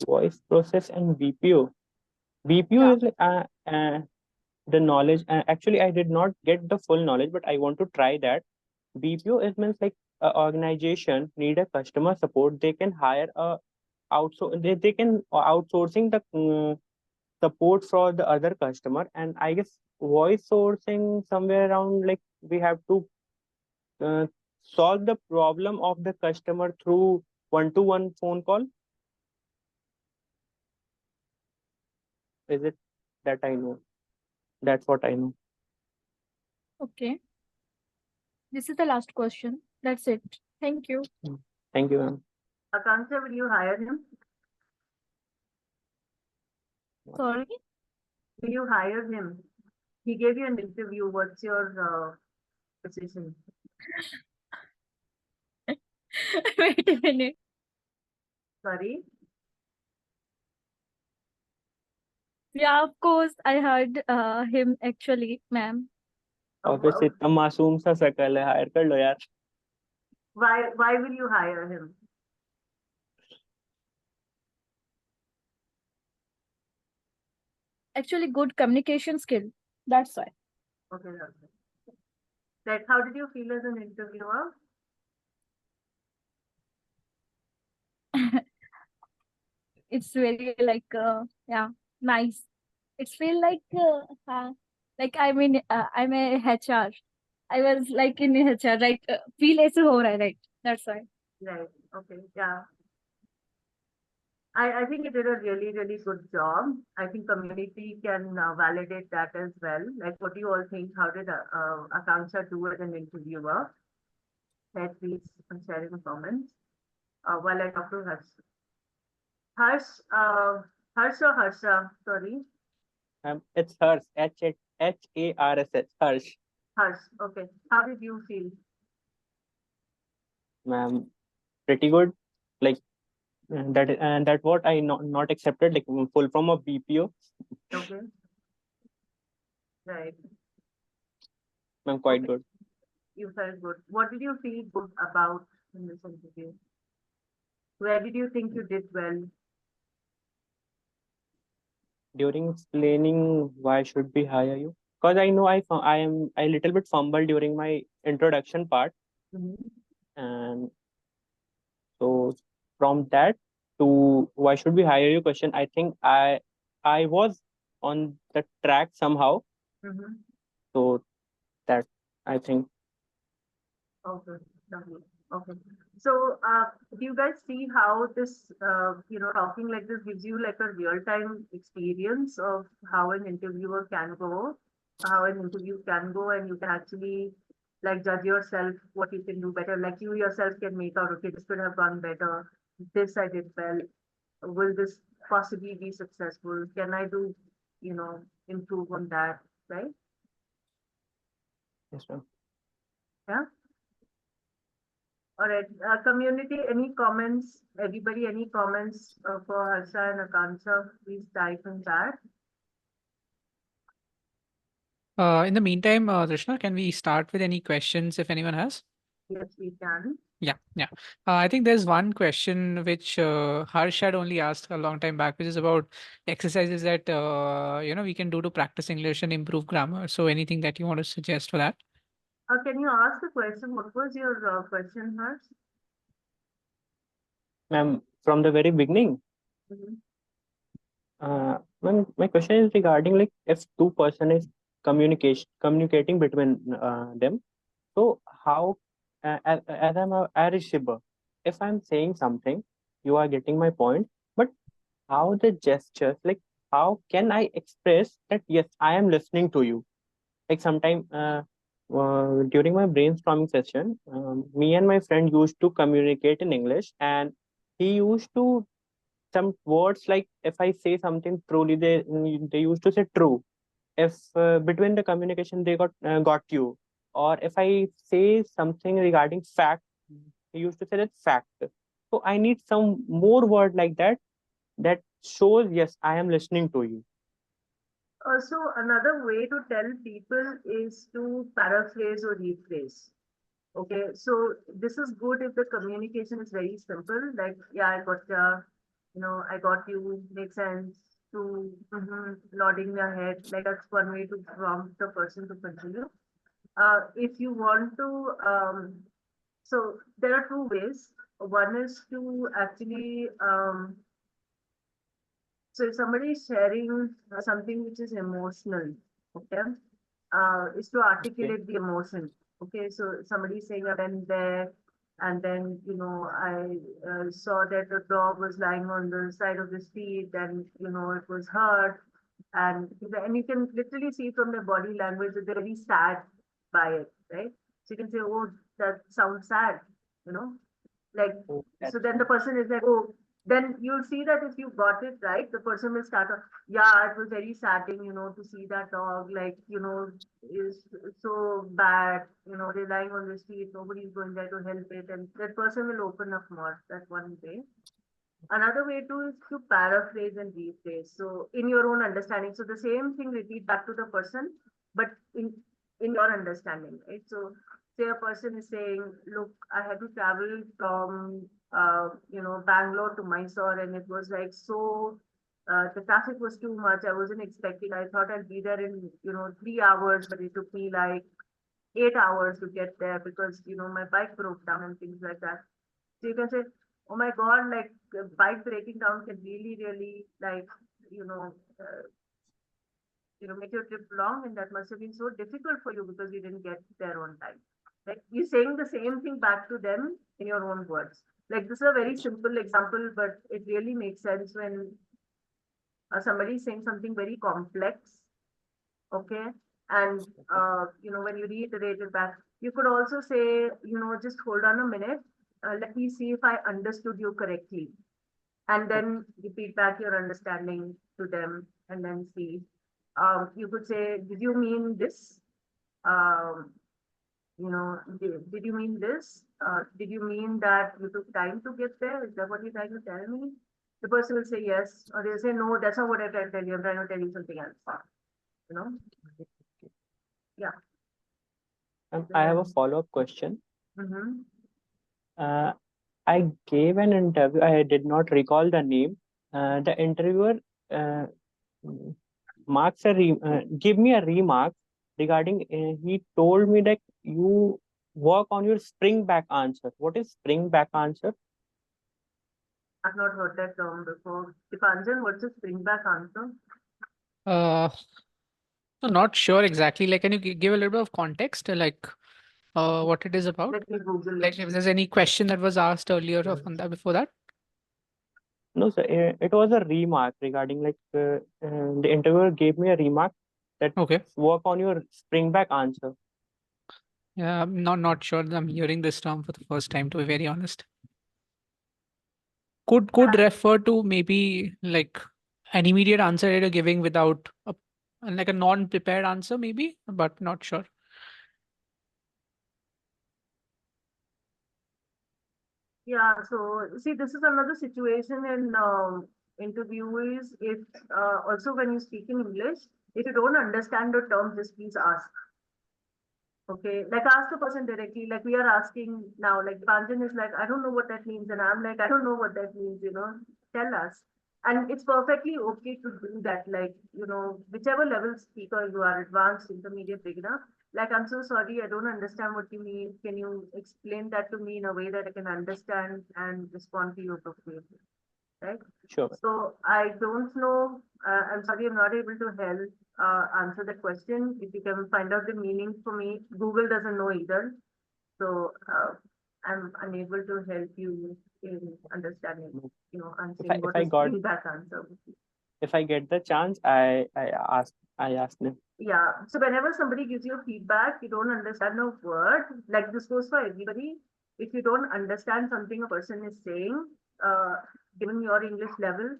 Voice process and BPO. BPO Yeah. is like the knowledge. Actually, I did not get the full knowledge, but I want to try that. BPO is means like a organization need a customer support. They can hire a they can outsourcing the support for the other customer, and I guess voice sourcing somewhere around like we have to solve the problem of the customer through one-to-one phone call? Is it that I know? That's what I know. Okay. This is the last question. That's it. Thank you. Thank you, ma'am. Akansha, will you hire him? Sorry. Will you hire him? He gave you an interview. What's your decision? Wait a minute. Sorry? Yeah, of course. I heard him actually, ma'am. Obviously, इतना मासूम सा शकल है, higher कर लो यार. Why will you hire him? Actually, good communication skill. That's why. Okay, that's it. Like, how did you feel as an interviewer? It's very like yeah, nice. It's feel like I'm a HR. I was like in HR, right? Feel ऐसे हो रहा है, right? That's why. Right. Okay. Yeah. I think you did a really, really good job. I think community can validate that as well. Like, what do you all think? How did Akanksha do as an interviewer? Please share in the comments. While I talk to Harsh. Harsh or Harsha? Sorry. It's Harsh. H-A-R-S-H. Harsh. Harsh. Okay. How did you feel? Ma'am, pretty good. Like that what I not accepted, like full from a BPO. Okay. Right. Ma'am, quite good. You felt good. What did you feel good about in this interview? Where did you think you did well? During explaining why should we hire you, because I know I little bit fumbled during my introduction part, and so from that to why should we hire you question, I think I was on the track somehow. So that I think. Okay, lovely. Okay. So, do you guys see how this, talking like this gives you like a real-time experience of how an interviewer can go, how an interview can go, and you can actually like judge yourself what you can do better. Like you yourself can make out, okay, this could have gone better. This I did well. Will this possibly be successful? Can I do, improve on that, right? Yes, ma'am. Yeah. All right, community, any comments? Everybody, any comments for Harsha and Akansha? Please type in chat. In the meantime, Drishna, can we start with any questions if anyone has? Yes, we can. Yeah. I think there's one question which Harsh had only asked a long time back, which is about exercises that we can do to practice English and improve grammar. So anything that you want to suggest for that? Can you ask the question? What was your question, Harsh? Ma'am, from the very beginning. Ma'am, my question is regarding like if two person is communicating between them. So how, as I'm a receiver, if I'm saying something, you are getting my point, but how the gestures, like how can I express that yes, I am listening to you? Like sometime during my brainstorming session, me and my friend used to communicate in English, and he used to some words like if I say something truly, they used to say true. If between the communication they got you, or if I say something regarding fact, they used to say that fact. So I need some more word like that that shows yes, I am listening to you. So another way to tell people is to paraphrase or rephrase. Okay, so this is good if the communication is very simple, like, yeah, I got I got you, makes sense, to nodding your head, like that's one way to prompt the person to continue. If you want to, so there are two ways. One is to actually, so if somebody is sharing something which is emotional, okay, is to articulate the emotion. Okay, so somebody saying I went there, and then I saw that the dog was lying on the side of the street, and it was hurt, and you can literally see from their body language that they're very sad by it, right? So you can say, oh, that sounds sad, you know, like, Oh, so that's then the person is like, oh, then you'll see that if you got it right, the person will start, yeah, it was very saddening, to see that dog, like, is so bad, they're lying on the street, nobody's going there to help it, and that person will open up more. That one way. Another way too is to paraphrase and rephrase. So in your own understanding. So the same thing repeat back to the person, but in your understanding, right? So say a person is saying, look, I had to travel from Bangalore to Mysore, and it was like so the traffic was too much. I wasn't expecting. I thought I'd be there in 3 hours, but it took me like 8 hours to get there because my bike broke down and things like that. So you can say, oh my God, like bike breaking down can really, really like, uh, make your trip long, and that must have been so difficult for you because you didn't get there on time. Like you're saying the same thing back to them in your own words. Like this is a very simple example, but it really makes sense when somebody is saying something very complex, okay? And when you reiterate it back, you could also say, just hold on a minute. Let me see if I understood you correctly. And then repeat back your understanding to them and then see. You could say, did you mean this? Did you mean this? Did you mean that you took time to get there? Is that what you're trying to tell me? The person will say yes, or they'll say, no, that's not what I'm trying to tell you. I'm trying to tell you something else. You know? Yeah. I have a follow-up question. Mm-hmm. I gave an interview. I did not recall the name. The interviewer give me a remark regarding. He told me that you work on your spring back answer. What is spring back answer? I've not heard that term before. Dipanjan, what's a spring back answer? I'm not sure exactly. Like, can you give a little bit of context, like what it is about? Let me Google Like, it. if there's any question that was asked earlier or on that before that. No, sir. It was a remark regarding the interviewer gave me a remark that Okay. work on your spring back answer. Yeah, I'm not sure that I'm hearing this term for the first time, to be very honest. Could refer to maybe like an immediate answer that you're giving without like a non-prepared answer, maybe, but not sure. Yeah, so see, this is another situation in interviewees. If also when you speak in English, if you don't understand the term, just please ask. Okay, like ask the person directly, like we are asking now, like Banjan is like, I don't know what that means, and I'm like, I don't know what that means, tell us. And it's perfectly okay to do that, like, whichever level speaker you are, advanced, intermediate, beginner, like, I'm so sorry, I don't understand what you mean. Can you explain that to me in a way that I can understand and respond to you appropriately? Right? Sure. So I don't know. I'm sorry, I'm not able to help answer the question. If you can find out the meaning for me, Google doesn't know either. So I'm unable to help you in understanding, answering what I is got that answer. if I get the chance, I ask them. Yeah. So whenever somebody gives you feedback, you don't understand a word. Like this goes for everybody. If you don't understand something a person is saying, given your English level,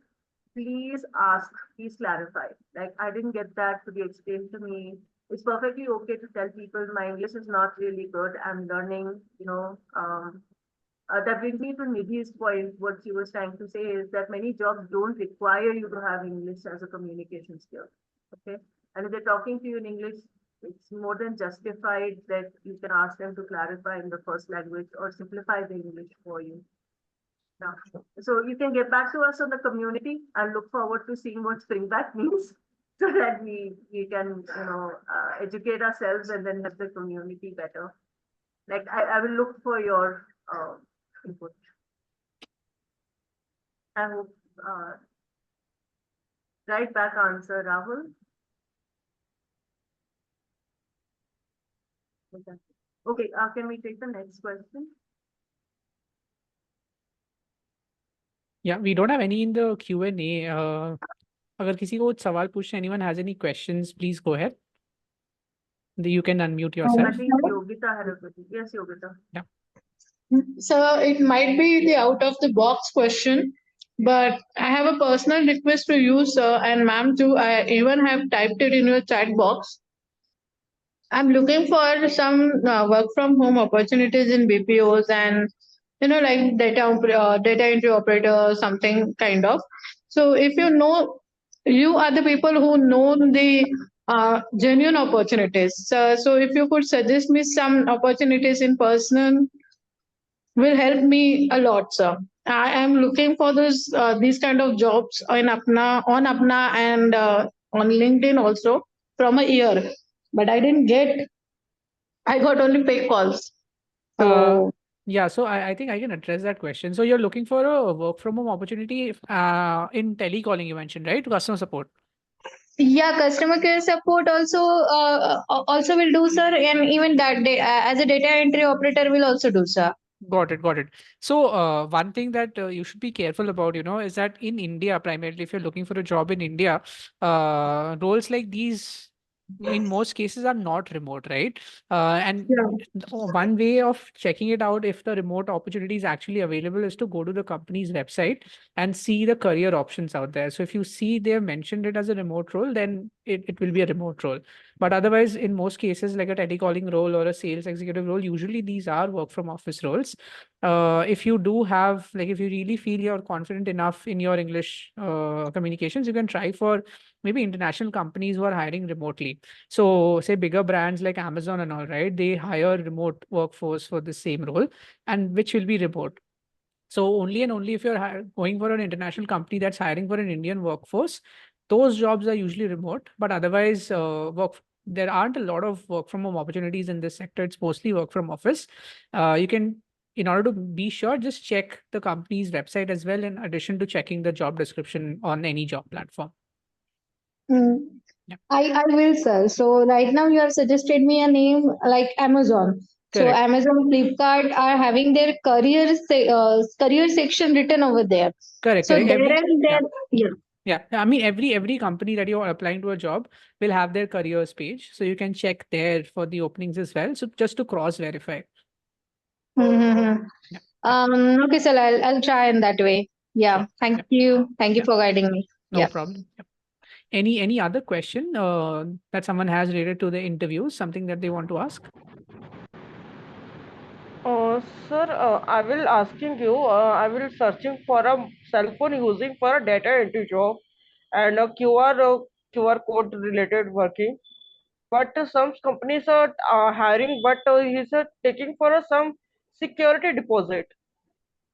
please ask, please clarify. Like, I didn't get that to be explained to me. It's perfectly okay to tell people my English is not really good. I'm learning, that brings me to Nidhi's point. What she was trying to say is that many jobs don't require you to have English as a communication skill. Okay. And if they're talking to you in English, it's more than justified that you can ask them to clarify in the first language or simplify the English for you. Now, so you can get back to us on the community and look forward to seeing what springback means so that we can, educate ourselves and then help the community better. Like I will look for your input. I hope right back answer, Rahul. Okay. Okay, can we take the next question? Yeah, we don't have any in the Q&A. अगर किसी को कुछ सवाल पूछना, anyone has any questions, please go ahead. You can unmute I yourself. think Yogita had a question. Yes, Yogita. Yeah. So it might be the out of the box question, but I have a personal request to you, sir, and ma'am too. I even have typed it in your chat box. I'm looking for some work from home opportunities in BPOs and like data entry operator or something kind of. So if you are the people who know the genuine opportunities. So if you could suggest me some opportunities in person will help me a lot, sir. I am looking for these kind of jobs on Apna and on LinkedIn also from a year, but I didn't get. I got only paid calls. So Yeah, so I think I can address that question. So you're looking for a work from home opportunity in telecalling, you mentioned, right? Customer support. yeah, customer care support also will do, sir, and even that as a data entry operator will also do, sir. Got it, got it. So one thing that you should be careful about, is that in India, primarily, if you're looking for a job in India, roles like these, in most cases, are not remote, right? And one way of checking it out if the remote opportunity is actually available is to go to the company's website and see the career options out there. So if you see they've mentioned it as a remote role, then it will be a remote role. But otherwise, in most cases, like a telecalling role or a sales executive role, usually these are work from office roles. If you do have, like, if you really feel you're confident enough in your English communications, you can try for maybe international companies who are hiring remotely. So, say bigger brands like Amazon and all, right? They hire remote workforce for the same role, and which will be remote. So only and only if you're going for an international company that's hiring for an Indian workforce, those jobs are usually remote. But otherwise, there aren't a lot of work from home opportunities in this sector. It's mostly work from office. You can, in order to be sure, just check the company's website as well, in addition to checking the job description on any job platform. I will, sir. So right now you have suggested me a name like Amazon. So Correct. Amazon, Flipkart are having their career section written over there. Correct. So Correct. there and there, yeah. Yeah, I mean every company that you're applying to a job will have their careers page, so you can check there for the openings as well. So just to cross verify. Mm-hmm. Okay, sir. I'll try in that way. Yeah. Sure. Thank you. Thank you for guiding me. No Yeah. problem. Yep. Any other question that someone has related to the interviews, something that they want to ask? Sir, I will asking you. I will searching for a cell phone using for a data entry job and a QR code related working. But some companies are hiring, but he's taking for some security deposit.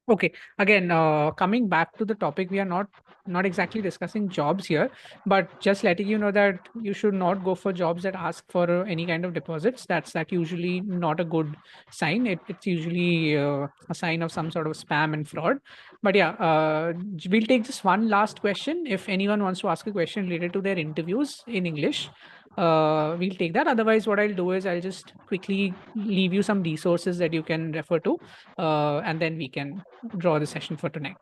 Okay. Again, coming back to the topic, we are not exactly discussing jobs here, but just letting you know that you should not go for jobs that ask for any kind of deposits. That's usually not a good sign. It's usually a sign of some sort of spam and fraud. But yeah, we'll take just one last question. If anyone wants to ask a question related to their interviews in English, we'll take that. Otherwise, what I'll do is I'll just quickly leave you some resources that you can refer to, and then we can draw the session for tonight.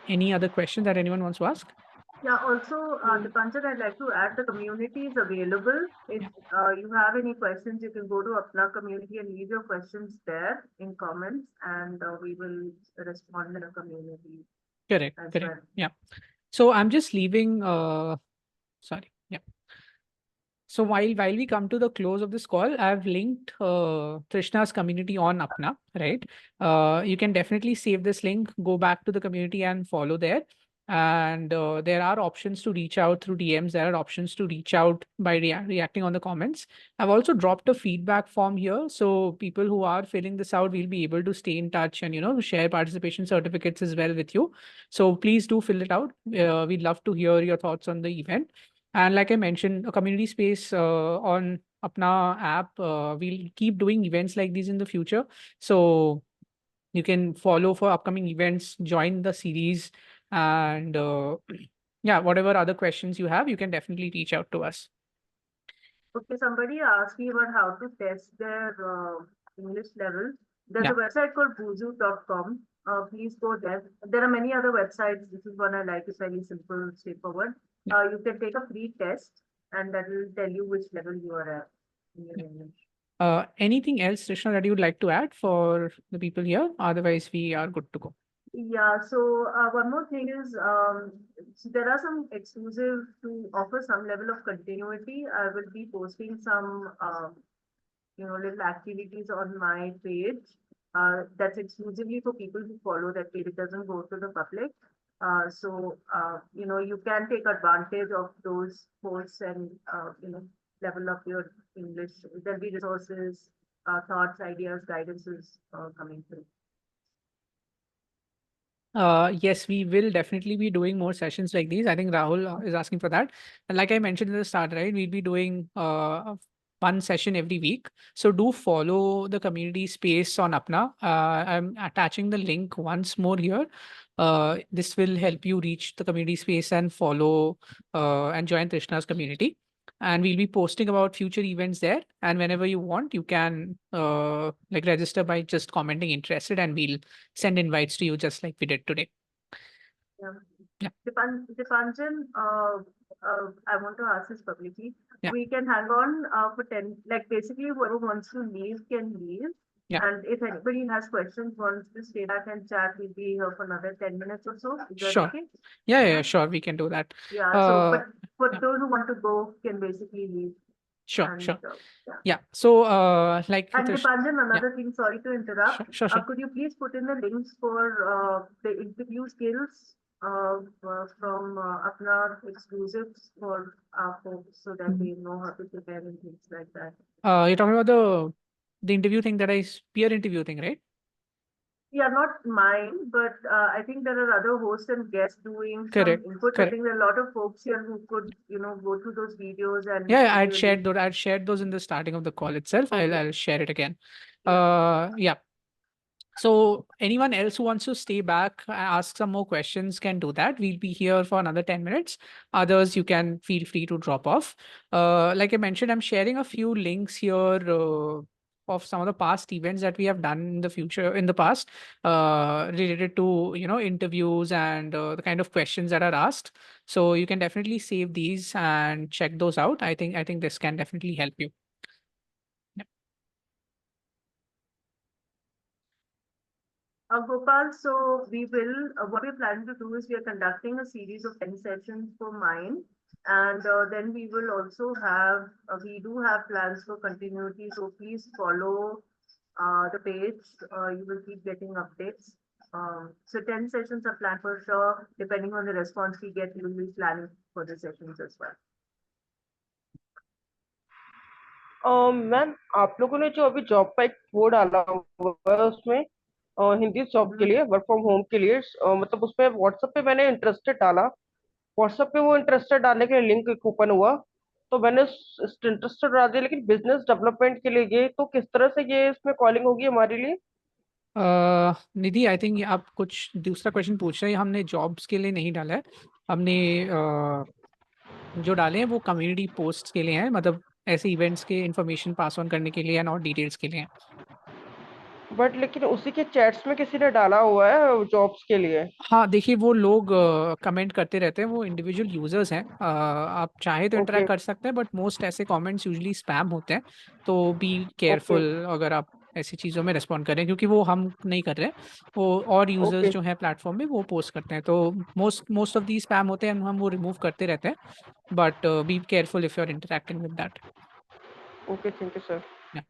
Any other question that anyone wants to ask? Yeah, also, Dipansar, I'd like to add the community is available. If you have any questions, you can go to Apna Community and leave your questions there in comments, and we will respond in a community. Correct, as correct. well. Yeah. So I'm just leaving, sorry. Yeah. So while we come to the close of this call, I've linked Trishna's community on Apna, right? You can definitely save this link, go back to the community and follow there. And there are options to reach out through DMs. There are options to reach out by reacting on the comments. I've also dropped a feedback form here. So people who are filling this out will be able to stay in touch and, share participation certificates as well with you. So please do fill it out. We'd love to hear your thoughts on the event. And like I mentioned, a community space on Apna app, we'll keep doing events like these in the future. So you can follow for upcoming events, join the series, and yeah, whatever other questions you have, you can definitely reach out to us. Okay, somebody asked me about how to test their English level. There's Yeah. a website called buzu.com. Please go there. There are many other websites. This is one I like. It's very simple, straightforward. You can take a free test, and that will tell you which level you are at in your English. Anything else, Krishna, that you would like to add for the people here? Otherwise, we are good to go. Yeah, so one more thing is so there are some exclusive to offer some level of continuity. I will be posting some little activities on my page. That's exclusively for people who follow that page. It doesn't go to the public. You can take advantage of those posts and level up your English. There'll be resources, thoughts, ideas, guidances coming through. Yes, we will definitely be doing more sessions like these. I think Rahul is asking for that. And like I mentioned in the start, right, we'll be doing one session every week. So do follow the community space on Apna. I'm attaching the link once more here. This will help you reach the community space and follow and join Trishna's community. And we'll be posting about future events there. And whenever you want, you can like register by just commenting interested, and we'll send invites to you just like we did today. Yeah. Yeah. Dipanjan, I want to ask this publicly. Yeah. We can hang on for 10, like basically whoever wants to leave can leave. Yeah. And if anybody has questions, wants to stay back and chat, we'll be here for another 10 minutes or so. Is that Sure. okay? Yeah, sure. We can do that. Yeah, so but for Yeah. those who want to go can basically leave. Sure, And, sure. yeah. Yeah. So like And Trish, Dipanjan, another thing, sorry to interrupt. Sure, sure. Could you please put in the links for the interview skills from Apna exclusives for our folks so that they know how to prepare and things like that? You're talking about the interview thing that peer interview thing, right? Yeah, not mine, but I think there are other hosts and guests doing Correct, some inputs. I correct. think there are a lot of folks here who could, go through those videos and Yeah, give I'd you a shared link. those. I'd shared those in the starting of the call itself. I'll share it again. Yeah. Yeah. So anyone else who wants to stay back, ask some more questions can do that. We'll be here for another 10 minutes. Others, you can feel free to drop off. Like I mentioned, I'm sharing a few links here of some of the past events that we have done in the past, related to, interviews and the kind of questions that are asked. So you can definitely save these and check those out. I think this can definitely help you. Gopal, so what we're planning to do is we are conducting a series of 10 sessions for mine. And then we do have plans for continuity. So please follow the page. You will keep getting updates. So 10 sessions are planned for sure. Depending on the response we get, we will be planning for the sessions as well. Ma'am आप लोगों ने जो अभी job का एक वो डाला हुआ है उसमें हिंदी जॉब के लिए वर्क फ्रॉम होम के लिए मतलब उसमें व्हाट्सएप पे मैंने इंटरेस्टेड डाला व्हाट्सएप पे वो इंटरेस्टेड डालने के लिए लिंक ओपन हुआ तो मैंने इंटरेस्टेड डाल दिया लेकिन बिजनेस डेवलपमेंट के लिए ये तो किस तरह से ये इसमें कॉलिंग होगी हमारे लिए निधि, आई थिंक आप कुछ दूसरा क्वेश्चन पूछ रहे हैं. हमने जॉब्स के लिए नहीं डाला है. हमने जो डाले हैं वो कम्युनिटी पोस्ट के लिए हैं, मतलब ऐसे इवेंट्स के इंफॉर्मेशन पास ऑन करने के लिए एंड और डिटेल्स के लिए हैं. बट लेकिन उसी के चैट्स में किसी ने डाला हुआ है जॉब्स के लिए हाँ, देखिए वो लोग कमेंट करते रहते हैं, वो इंडिविजुअल यूजर्स हैं. आप चाहे तो इंटरेक्ट कर सकते हैं, बट मोस्ट ऐसे कमेंट्स यूजुअली स्पैम होते हैं. तो बी केयरफुल अगर आप ऐसी चीज़ों में रिस्पॉन्ड करें, क्योंकि वो हम नहीं कर रहे हैं, वो और यूजर्स जो हैं प्लेटफॉर्म में वो पोस्ट करते हैं. तो मोस्ट ऑफ दी स्पैम होते हैं, हम वो रिमूव करते रहते हैं. But be careful if you are interacting with that. Okay, thank you sir. Yeah.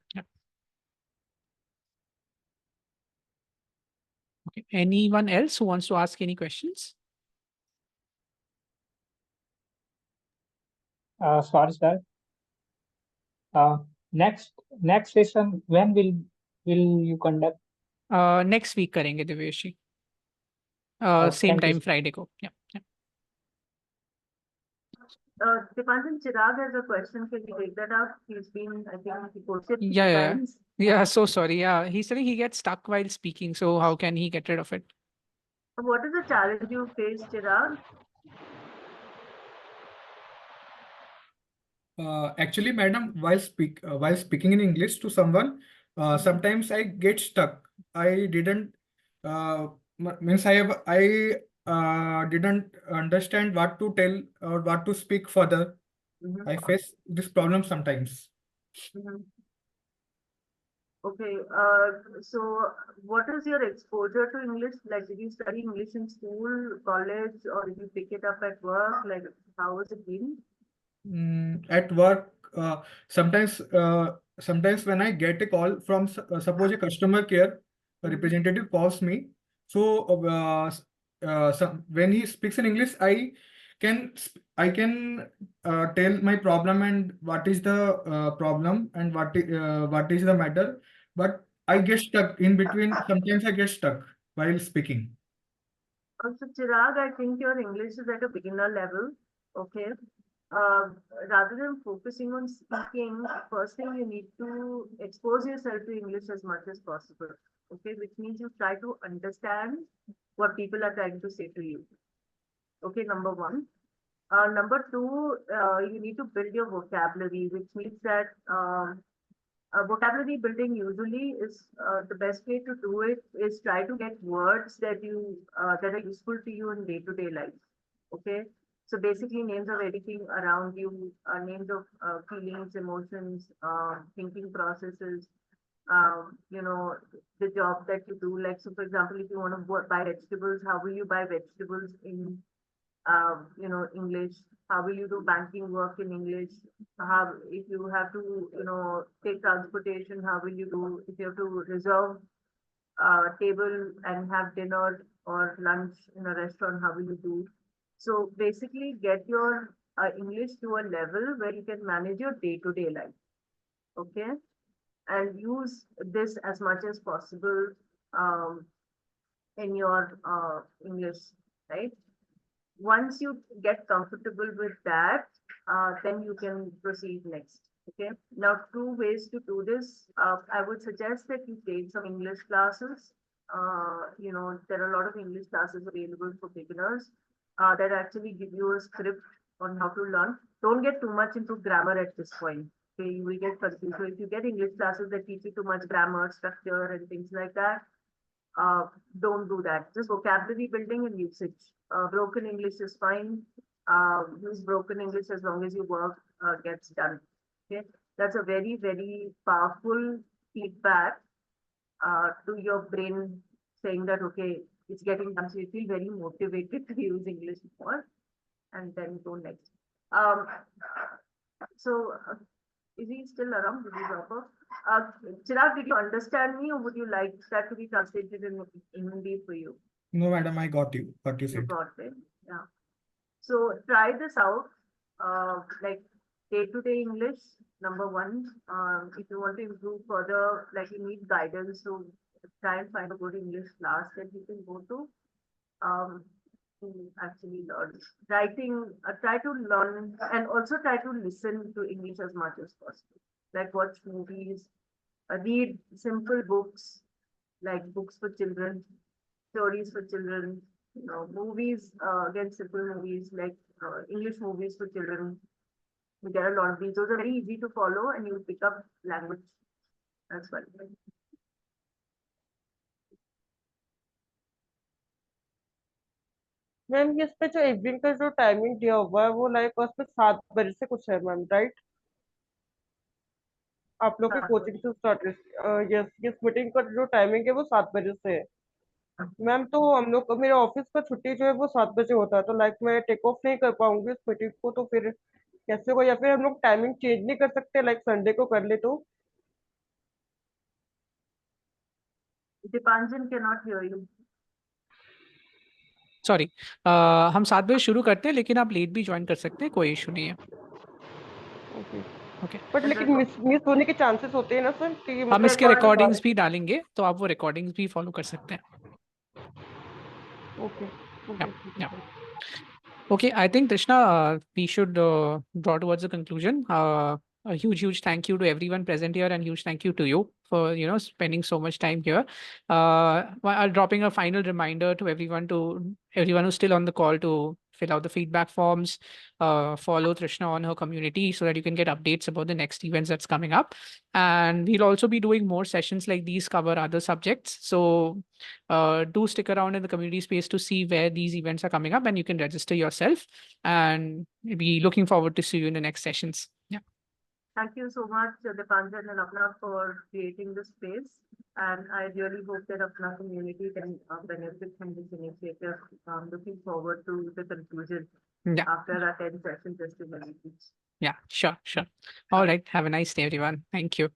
Okay. Anyone else who wants to ask any questions? Sorry, sir. Next session, when will you conduct? Next week करेंगे दिवेश जी. Same thank you, time sir. Friday को. Yeah. Dipanjan, Chirag has a question. Can you take that up? He's been, I think, he posted few Yeah. times. Yeah, so sorry. Yeah, he's saying he gets stuck while speaking. So how can he get rid of it? What is the challenge you face, Chirag? Actually, madam, while speaking in English to someone, sometimes I get stuck. I didn't means I didn't understand what to tell or what to speak further. I face this problem sometimes. Okay, so what is your exposure to English? Like, did you study English in school, college, or did you pick it up at work? Like, how was it been? At work, sometimes when I get a call from suppose a customer care representative calls me, so when he speaks in English, I can tell my problem and what is the problem and what is the matter, but I get stuck in between. Sometimes I get stuck while speaking. Also, Chirag, I think your English is at a beginner level. Okay. Uh, Rather than focusing on speaking, first thing you need to expose yourself to English as much as possible. Okay, which means you try to understand what people are trying to say to you. Okay, number one. Number two, you need to build your vocabulary, which means that vocabulary building usually is the best way to do it is try to get words that are useful to you in day-to-day life. Okay, so basically names of everything around you, names of feelings, emotions, thinking processes. You know, the job that you do. Like, so for example, if you want to buy vegetables, how will you buy vegetables in English? How will you do banking work in English? How, if you have to, take transportation, how will you do? If you have to reserve a table and have dinner or lunch in a restaurant, how will you do? So basically get your English to a level where you can manage your day-to-day life. Okay. And use this as much as possible um, in your English, right? Once you get comfortable with that, then you can proceed next. Okay. Now, two ways to do this. I would suggest that you take some English classes. There are a lot of English classes available for beginners that actually give you a script on how to learn. Don't get too much into grammar at this point. Okay, you will get confused. So if you get English classes that teach you too much grammar, structure, and things like that, uh, don't do that. Just vocabulary building and usage. Broken English is fine. Use broken English as long as your work gets done. Okay, that's a very, very powerful feedback to your brain saying that, okay, it's getting done. So you feel very motivated to use English more and then go next. So is he still around? Did he drop off? Chirag, did you understand me or would you like that to be translated in Hindi for you? No, madam, I got you. What you You said. got it. Yeah. So try this out. Like day-to-day English, number one. If you want to improve further, like you need guidance, so try and find a good English class that you can go to actually learn. Writing, try to learn and also try to listen to English as much as possible. Like watch movies, read simple books, like books for children, stories for children, movies, again, simple movies like English movies for children. There are a lot of these. Those are very easy to follow and you pick up language as well. Ma'am ये इस पे जो evening का जो timing दिया हुआ है वो लाइक उस पे 7 बजे से कुछ है मैम, राइट? आप लोग के कोचिंग से स्टार्ट, यस, इस मीटिंग का जो टाइमिंग है वो 7 बजे से है मैम। तो हम लोग मेरे ऑफिस का छुट्टी जो है वो 7 बजे होता है, तो लाइक मैं टेक ऑफ नहीं कर पाऊंगी इस मीटिंग को, तो फिर कैसे हो? या फिर हम लोग टाइमिंग चेंज नहीं कर सकते, लाइक संडे को कर ले तो? Dipanjan cannot hear you. Sorry, हम 7 बजे शुरू करते हैं, लेकिन आप लेट भी ज्वाइन कर सकते हैं, कोई इशू नहीं है। ओके, बट लेकिन मिस होने के चांसेस होते हैं ना सर कि हम इसके रिकॉर्डिंग्स भी डालेंगे, तो आप वो रिकॉर्डिंग्स भी फॉलो कर सकते हैं। Okay Okay, I think Krishna, we should draw towards a conclusion. A huge thank you to everyone present here, and huge thank you to you for spending so much time here. While dropping a final reminder to everyone who's still on the call to fill out the feedback forms, follow Trishna on her community so that you can get updates about the next events that's coming up. And we'll also be doing more sessions like these, cover other subjects. So do stick around in the community space to see where these events are coming up, and you can register yourself. And we'll be looking forward to see you in the next sessions. Yeah. Thank you so much, Dipanjan and Apna, for creating this space. And I really hope that Apna community can benefit from this initiative. Looking forward to the conclusion after our 10 session testimony. Yeah, sure. All right. Have a nice day, everyone. Thank you.